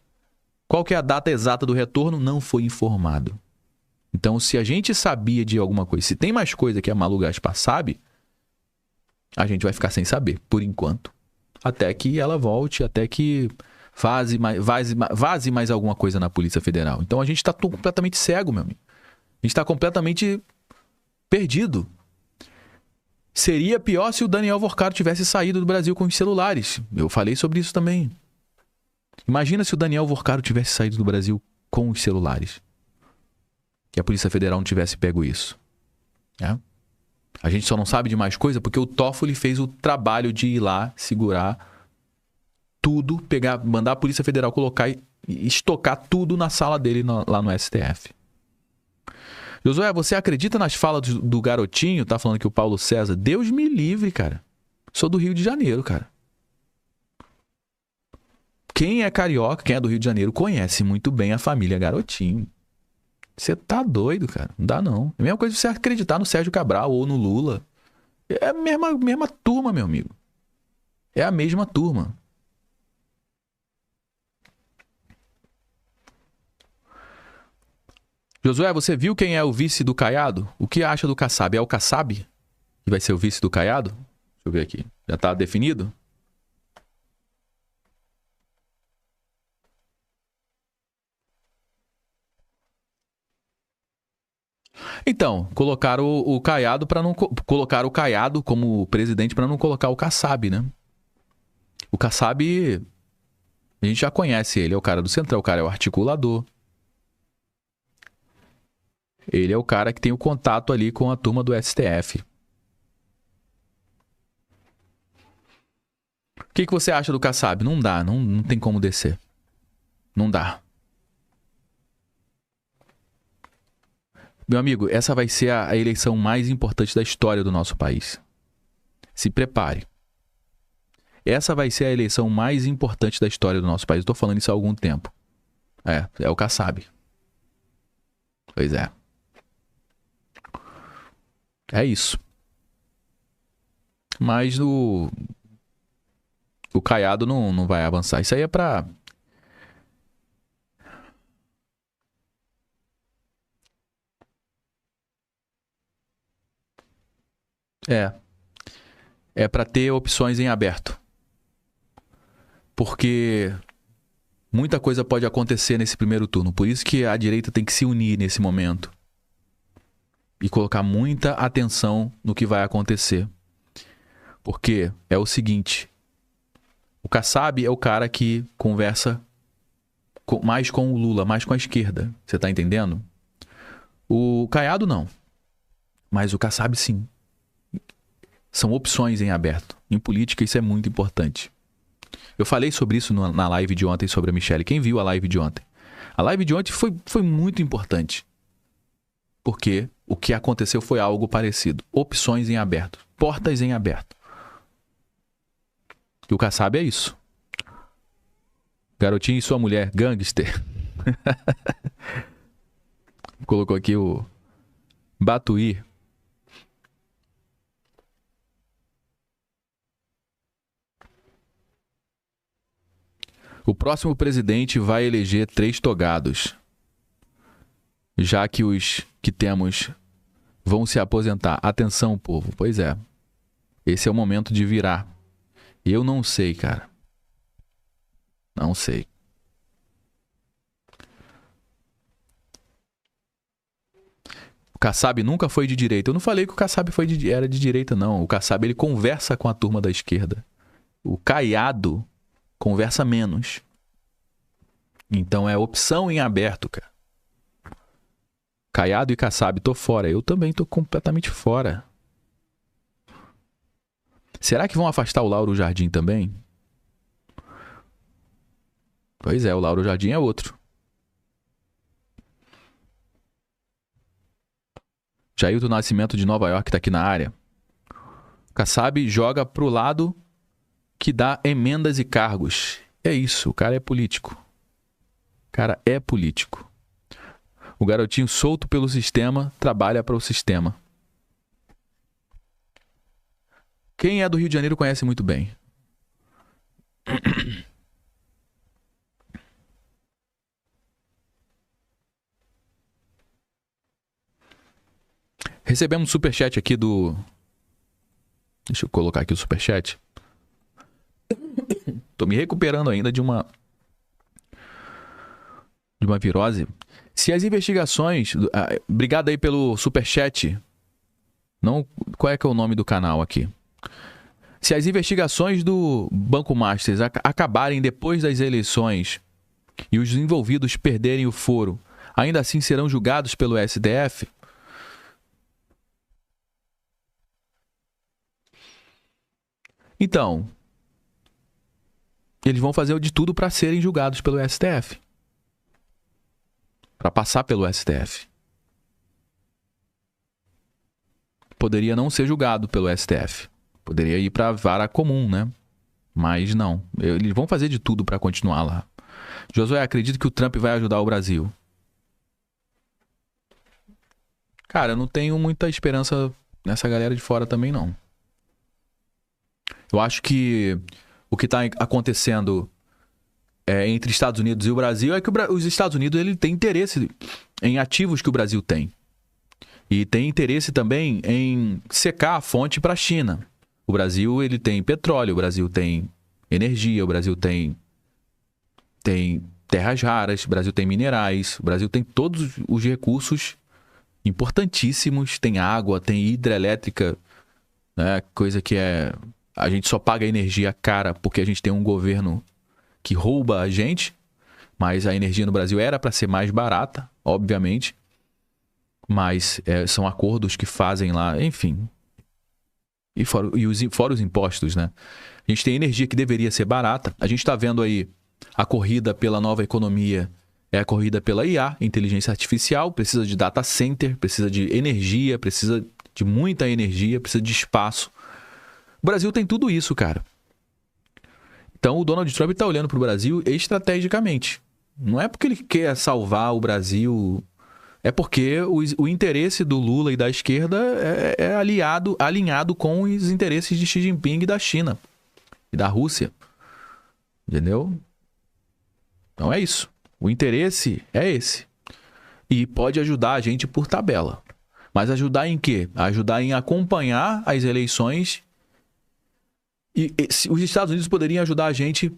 Qual que é a data exata do retorno? Não foi informado. Então, se a gente sabia de alguma coisa, se tem mais coisa que a Malu Gaspar sabe, a gente vai ficar sem saber, por enquanto. Até que ela volte, até que vaze mais alguma coisa na Polícia Federal. Então, a gente está completamente cego, meu amigo. A gente está completamente perdido. Seria pior se o Daniel Vorcaro tivesse saído do Brasil com os celulares. Eu falei sobre isso também. Imagina se o Daniel Vorcaro tivesse saído do Brasil com os celulares. Que a Polícia Federal não tivesse pego isso. A gente só não sabe de mais coisa porque o Toffoli fez o trabalho de ir lá, segurar tudo, mandar a Polícia Federal colocar e estocar tudo na sala dele lá no STF. Josué, você acredita nas falas do garotinho? Tá falando que o Paulo César... Deus me livre, cara. Sou do Rio de Janeiro, cara. Quem é carioca, quem é do Rio de Janeiro, conhece muito bem a família Garotinho. Você tá doido, cara. Não dá, não. É a mesma coisa você acreditar no Sérgio Cabral ou no Lula. É a mesma turma, meu amigo. É a mesma turma. Josué, você viu quem é o vice do Caiado? O que acha do Kassab? É o Kassab que vai ser o vice do Caiado? Deixa eu ver aqui. Já tá definido? Então, colocaram o Caiado para não colocar o Caiado como presidente para não colocar o Kassab, né? O Kassab, a gente já conhece ele, é o cara do Centrão, o cara é o articulador. Ele é o cara que tem o contato ali com a turma do STF. O que você acha do Kassab? Não dá, não tem como descer. Não dá. Meu amigo, essa vai ser a eleição mais importante da história do nosso país. Se prepare. Essa vai ser a eleição mais importante da história do nosso país. Estou falando isso há algum tempo. É o Kassab. Pois é. É isso. Mas o Caiado não vai avançar. Isso aí é pra... É pra ter opções em aberto. Porque muita coisa pode acontecer nesse primeiro turno. Por isso que a direita tem que se unir nesse momento. E colocar muita atenção no que vai acontecer. Porque é o seguinte. O Kassab é o cara que conversa mais com o Lula, mais com a esquerda. Você tá entendendo? O Caiado não. Mas o Kassab sim. São opções em aberto. Em política isso é muito importante. Eu falei sobre isso na live de ontem sobre a Michelle. Quem viu a live de ontem? A live de ontem foi muito importante. Porque o que aconteceu foi algo parecido. Opções em aberto. Portas em aberto. E o Kassab é isso. Garotinho e sua mulher, gangster. Colocou aqui o Batuí. O próximo presidente vai eleger 3 togados. Já que os que temos vão se aposentar. Atenção, povo. Pois é. Esse é o momento de virar. Eu não sei, cara. Não sei. O Kassab nunca foi de direita. Eu não falei que o Kassab era de direita, não. O Kassab, ele conversa com a turma da esquerda. O Caiado conversa menos. Então é opção em aberto, cara. Caiado e Kassab, tô fora. Eu também tô completamente fora. Será que vão afastar o Lauro Jardim também? Pois é, o Lauro Jardim é outro. Jailton Nascimento de Nova York tá aqui na área. Kassab joga pro lado que dá emendas e cargos. É isso, o cara é político. O cara é político. O garotinho solto pelo sistema trabalha para o sistema. Quem é do Rio de Janeiro conhece muito bem. Recebemos um superchat aqui do... Deixa eu colocar aqui o superchat. Tô me recuperando ainda de uma virose. Se as investigações... Obrigado aí pelo superchat. Não, qual é que é o nome do canal aqui? Se as investigações do Banco Masters acabarem depois das eleições e os envolvidos perderem o foro, ainda assim serão julgados pelo STF? Então, eles vão fazer de tudo para serem julgados pelo STF. Para passar pelo STF. Poderia não ser julgado pelo STF. Poderia ir para a vara comum, né? Mas não. Eles vão fazer de tudo para continuar lá. Josué, acredito que o Trump vai ajudar o Brasil. Cara, eu não tenho muita esperança nessa galera de fora também, não. Eu acho que o que está acontecendo entre Estados Unidos e o Brasil é que os Estados Unidos ele tem interesse em ativos que o Brasil tem. E tem interesse também em secar a fonte para a China. O Brasil ele tem petróleo, o Brasil tem energia, o Brasil tem terras raras, o Brasil tem minerais, o Brasil tem todos os recursos importantíssimos, tem água, tem hidrelétrica, né? Coisa que a gente só paga energia cara porque a gente tem um governo que rouba a gente, mas a energia no Brasil era para ser mais barata, obviamente, mas são acordos que fazem lá, enfim. Fora os impostos, né? A gente tem energia que deveria ser barata. A gente está vendo aí A corrida pela nova economia é a corrida pela IA, inteligência artificial, precisa de data center, precisa de energia, precisa de muita energia, precisa de espaço. O Brasil tem tudo isso, cara. Então o Donald Trump está olhando para o Brasil estrategicamente. Não é porque ele quer salvar o Brasil, é porque o interesse do Lula e da esquerda é alinhado com os interesses de Xi Jinping e da China e da Rússia. Entendeu? Então é isso. O interesse é esse. E pode ajudar a gente por tabela. Mas ajudar em quê? Ajudar em acompanhar as eleições. E os Estados Unidos poderiam ajudar a gente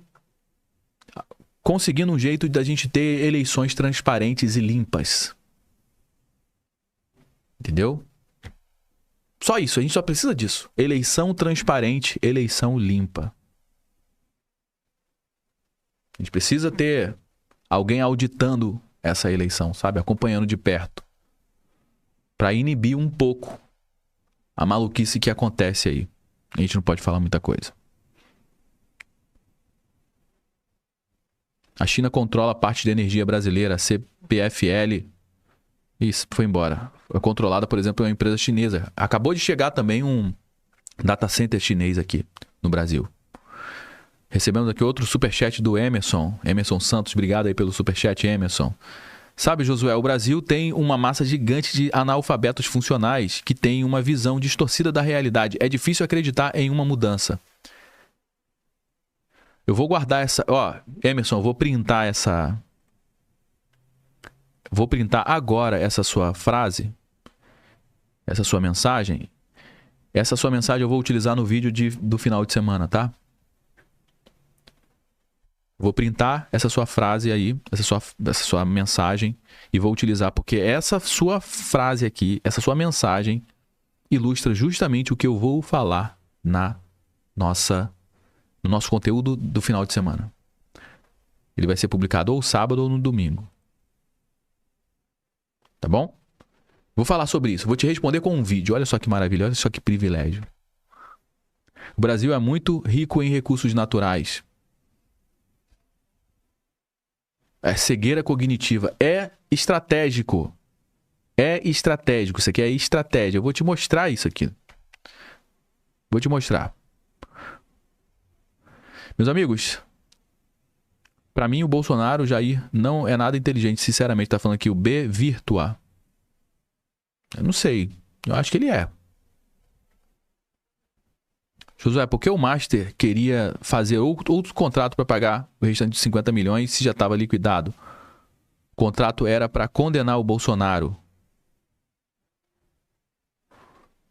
conseguindo um jeito da gente ter eleições transparentes e limpas. Entendeu? Só isso, a gente só precisa disso. Eleição transparente, eleição limpa. A gente precisa ter alguém auditando essa eleição, sabe? Acompanhando de perto. Para inibir um pouco a maluquice que acontece aí. A gente não pode falar muita coisa. A China controla parte da energia brasileira, a CPFL. Isso, foi embora. É controlada, por exemplo, por uma empresa chinesa. Acabou de chegar também um data center chinês aqui no Brasil. Recebemos aqui outro superchat do Emerson. Emerson Santos, obrigado aí pelo superchat, Emerson. Sabe, Josué, o Brasil tem uma massa gigante de analfabetos funcionais que tem uma visão distorcida da realidade. É difícil acreditar em uma mudança. Eu vou guardar essa... Emerson, eu vou printar essa... Vou printar agora essa sua frase, essa sua mensagem. Essa sua mensagem eu vou utilizar no vídeo do final de semana, tá? Vou printar essa sua frase aí, essa sua mensagem, e vou utilizar, porque essa sua frase aqui, essa sua mensagem, ilustra justamente o que eu vou falar no nosso conteúdo do final de semana. Ele vai ser publicado ou sábado ou no domingo. Tá bom? Vou falar sobre isso. Vou te responder com um vídeo. Olha só que maravilha, olha só que privilégio. O Brasil é muito rico em recursos naturais. É cegueira cognitiva. É estratégico. É estratégico. Isso aqui é estratégia. Eu vou te mostrar isso aqui. Vou te mostrar. Meus amigos, para mim o Bolsonaro, o Jair, não é nada inteligente. Sinceramente, tá falando aqui o B Virtua. Eu não sei. Eu acho que ele é. Josué, por que o Master queria fazer outro contrato para pagar o restante de 50 milhões se já estava liquidado? O contrato era para condenar o Bolsonaro.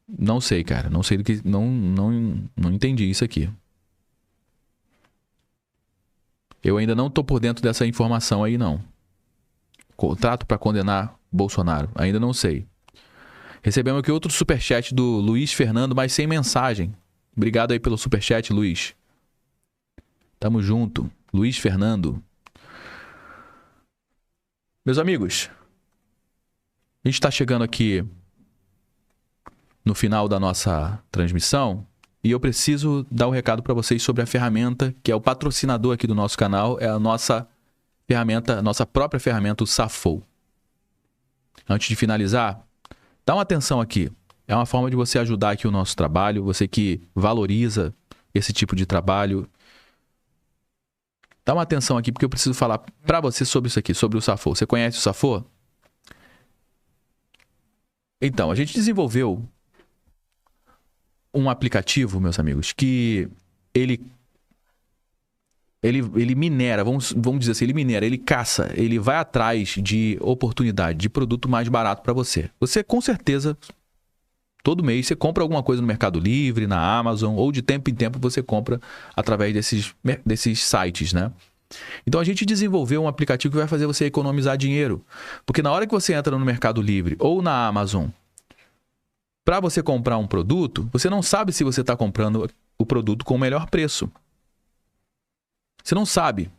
Não sei, cara. Não sei do que... Não entendi isso aqui. Eu ainda não tô por dentro dessa informação aí, não. Contrato para condenar Bolsonaro. Ainda não sei. Recebemos aqui outro superchat do Luiz Fernando, mas sem mensagem. Obrigado aí pelo superchat, Luiz. Tamo junto. Luiz Fernando. Meus amigos, a gente tá chegando aqui no final da nossa transmissão e eu preciso dar um recado para vocês sobre a ferramenta que é o patrocinador aqui do nosso canal, é a nossa ferramenta, nossa própria ferramenta, o Safou. Antes de finalizar, dá uma atenção aqui. É uma forma de você ajudar aqui o nosso trabalho, você que valoriza esse tipo de trabalho. Dá uma atenção aqui, porque eu preciso falar para você sobre isso aqui, sobre o Safou. Você conhece o Safou? Então, a gente desenvolveu um aplicativo, meus amigos, que ele minera, vamos dizer assim, ele minera, ele caça, ele vai atrás de oportunidade, de produto mais barato para você. Você, com certeza... Todo mês você compra alguma coisa no Mercado Livre, na Amazon, ou de tempo em tempo você compra através desses sites, né? Então a gente desenvolveu um aplicativo que vai fazer você economizar dinheiro. Porque na hora que você entra no Mercado Livre ou na Amazon, para você comprar um produto, você não sabe se você está comprando o produto com o melhor preço. Você não sabe.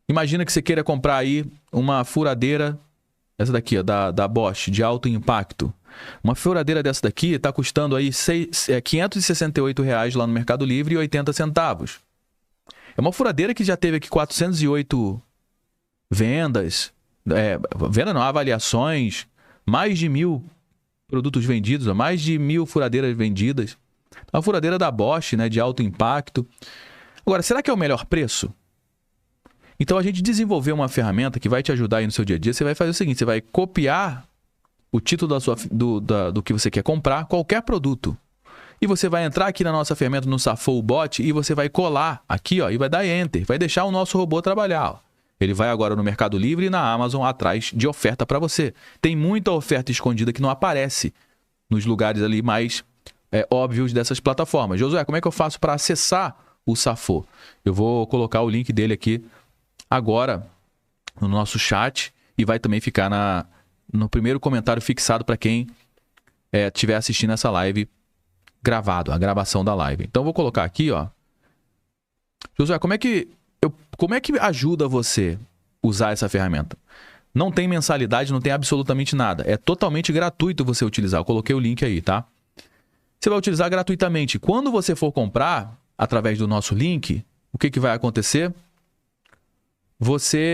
Imagina que você queira comprar aí uma furadeira, essa daqui, ó, da Bosch, de alto impacto. Uma furadeira dessa daqui está custando aí R$ 568 lá no Mercado Livre e 80 centavos. É uma furadeira que já teve aqui 408 vendas, venda não, avaliações, mais de 1.000 produtos vendidos, mais de 1.000 furadeiras vendidas. Uma furadeira da Bosch, né, de alto impacto. Agora, será que é o melhor preço? Então a gente desenvolveu uma ferramenta que vai te ajudar aí no seu dia a dia. Você vai fazer o seguinte, você vai copiar o título do que você quer comprar, qualquer produto. E você vai entrar aqui na nossa ferramenta no Safou Bot e você vai colar aqui, ó, e vai dar Enter. Vai deixar o nosso robô trabalhar, ó. Ele vai agora no Mercado Livre e na Amazon atrás de oferta para você. Tem muita oferta escondida que não aparece nos lugares ali mais óbvios dessas plataformas. Josué, como é que eu faço para acessar o Safou? Eu vou colocar o link dele aqui agora no nosso chat e vai também ficar no primeiro comentário fixado para quem estiver assistindo essa live gravado, a gravação da live. Então eu vou colocar aqui, ó. Josué, como é que ajuda você usar essa ferramenta? Não tem mensalidade, não tem absolutamente nada. É totalmente gratuito você utilizar. Eu coloquei o link aí, tá? Você vai utilizar gratuitamente. Quando você for comprar através do nosso link, o que vai acontecer?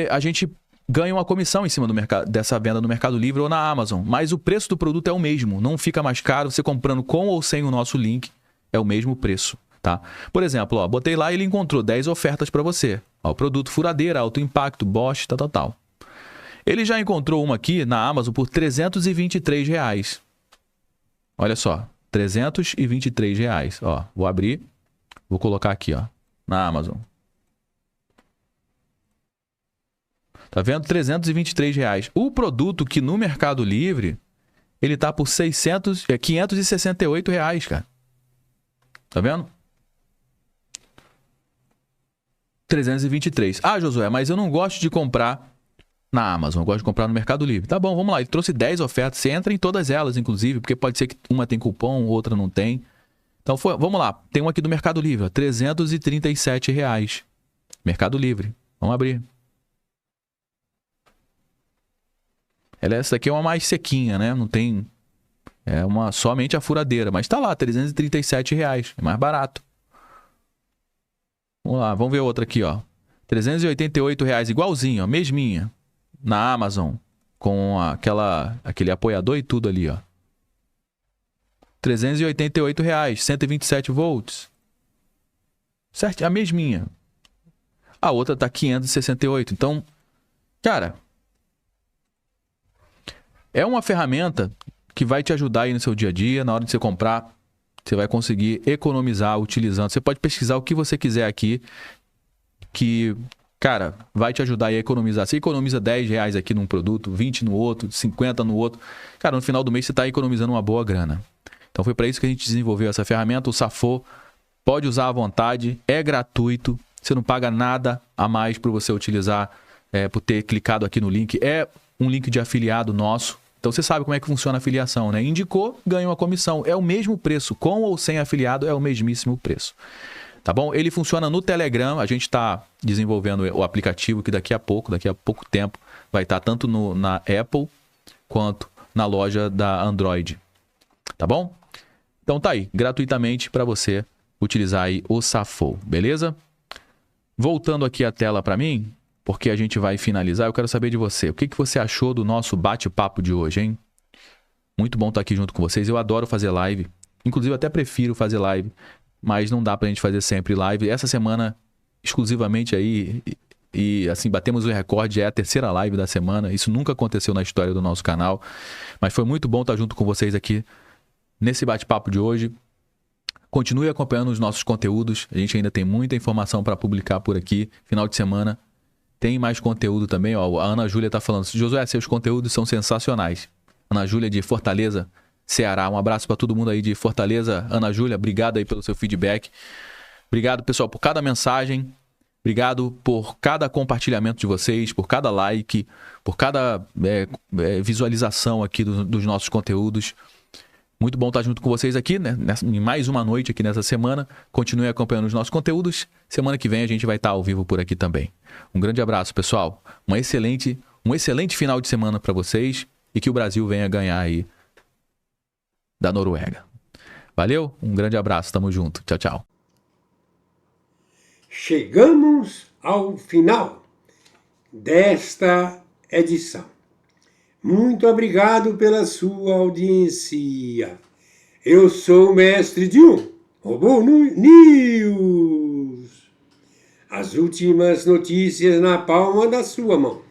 A gente ganha uma comissão em cima dessa venda no Mercado Livre ou na Amazon, mas o preço do produto é o mesmo, não fica mais caro. Você comprando com ou sem o nosso link, é o mesmo preço, tá? Por exemplo, ó, botei lá e ele encontrou 10 ofertas para você. Ó, produto furadeira, alto impacto, Bosch, tal. Ele já encontrou uma aqui na Amazon por R$323. Olha só, R$323. Ó, vou abrir, vou colocar aqui, ó, na Amazon. Tá vendo? R$323. O produto que no Mercado Livre, ele tá por R$568, cara. Tá vendo? 323. Ah, Josué, mas eu não gosto de comprar na Amazon, eu gosto de comprar no Mercado Livre. Tá bom, vamos lá. Ele trouxe 10 ofertas. Você entra em todas elas, inclusive, porque pode ser que uma tem cupom, outra não tem. Então, vamos lá. Tem um aqui do Mercado Livre, ó, R$337. Mercado Livre. Vamos abrir. Essa aqui é uma mais sequinha, né? Não tem... somente a furadeira. Mas tá lá, R$337. É mais barato. Vamos lá, vamos ver outra aqui, ó. R$388, igualzinho, ó, mesminha. Na Amazon. Com aquele apoiador e tudo ali, ó. R$388, 127 volts. Certo? A mesminha. A outra tá 568. Então, cara... É uma ferramenta que vai te ajudar aí no seu dia a dia. Na hora de você comprar, você vai conseguir economizar utilizando. Você pode pesquisar o que você quiser aqui, que, cara, vai te ajudar aí a economizar. Você economiza R$10 aqui num produto, 20 no outro, 50 no outro. Cara, no final do mês você está economizando uma boa grana. Então foi para isso que a gente desenvolveu essa ferramenta. O Safou pode usar à vontade, é gratuito. Você não paga nada a mais por você utilizar, por ter clicado aqui no link. É um link de afiliado nosso. Então você sabe como é que funciona a afiliação, né? Indicou, ganha uma comissão. É o mesmo preço. Com ou sem afiliado, é o mesmíssimo preço. Tá bom? Ele funciona no Telegram. A gente está desenvolvendo o aplicativo que daqui a pouco tempo, vai estar tanto na Apple quanto na loja da Android. Tá bom? Então tá aí, gratuitamente para você utilizar aí o Safou, beleza? Voltando aqui a tela para mim, porque a gente vai finalizar, eu quero saber de você. O que você achou do nosso bate-papo de hoje, hein? Muito bom estar aqui junto com vocês. Eu adoro fazer live. Inclusive, até prefiro fazer live. Mas não dá pra gente fazer sempre live. Essa semana, exclusivamente aí, e assim, batemos o recorde. É a terceira live da semana. Isso nunca aconteceu na história do nosso canal. Mas foi muito bom estar junto com vocês aqui nesse bate-papo de hoje. Continue acompanhando os nossos conteúdos. A gente ainda tem muita informação para publicar por aqui. Final de semana tem mais conteúdo também, ó. A Ana Júlia tá falando, Josué, seus conteúdos são sensacionais. Ana Júlia de Fortaleza, Ceará. Um abraço para todo mundo aí de Fortaleza. Ana Júlia, obrigado aí pelo seu feedback. Obrigado, pessoal, por cada mensagem. Obrigado por cada compartilhamento de vocês, por cada like, por cada visualização aqui dos nossos conteúdos. Muito bom estar junto com vocês aqui, né? Em mais uma noite aqui nessa semana. Continue acompanhando os nossos conteúdos. Semana que vem a gente vai estar ao vivo por aqui também. Um grande abraço, pessoal. Um excelente final de semana para vocês e que o Brasil venha ganhar aí da Noruega. Valeu? Um grande abraço. Tamo junto. Tchau, tchau. chegamos ao final desta edição. Muito obrigado pela sua audiência. Eu sou o mestre de Robô News. As últimas notícias na palma da sua mão.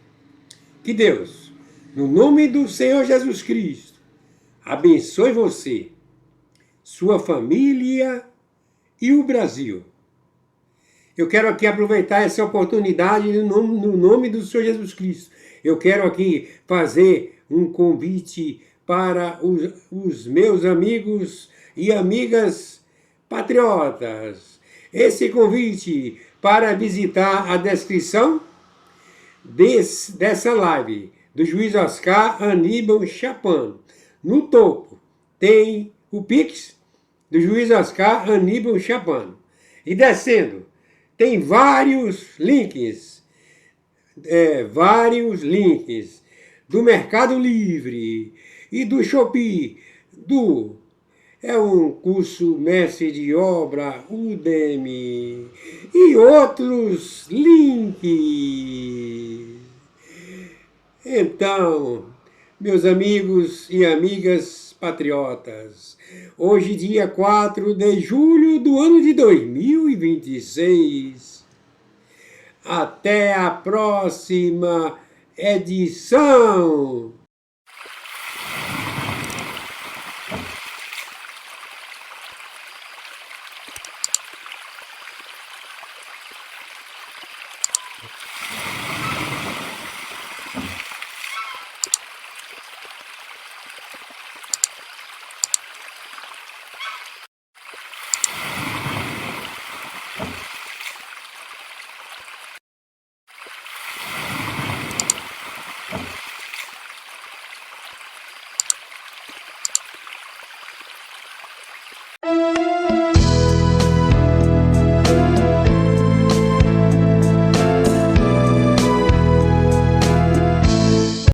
Que Deus, no nome do Senhor Jesus Cristo, abençoe você, sua família e o Brasil. Eu quero aqui aproveitar essa oportunidade no nome do Senhor Jesus Cristo. Eu quero aqui fazer um convite para os meus amigos e amigas patriotas. Esse convite para visitar a descrição dessa live do juiz Oscar Aníbal Chapano. No topo tem o Pix do juiz Oscar Aníbal Chapano. E descendo, tem vários links do Mercado Livre e do Shopee, é um curso mestre de obra, Udemy, e outros links. Então, meus amigos e amigas patriotas, hoje dia 4 de julho do ano de 2026. Até a próxima edição!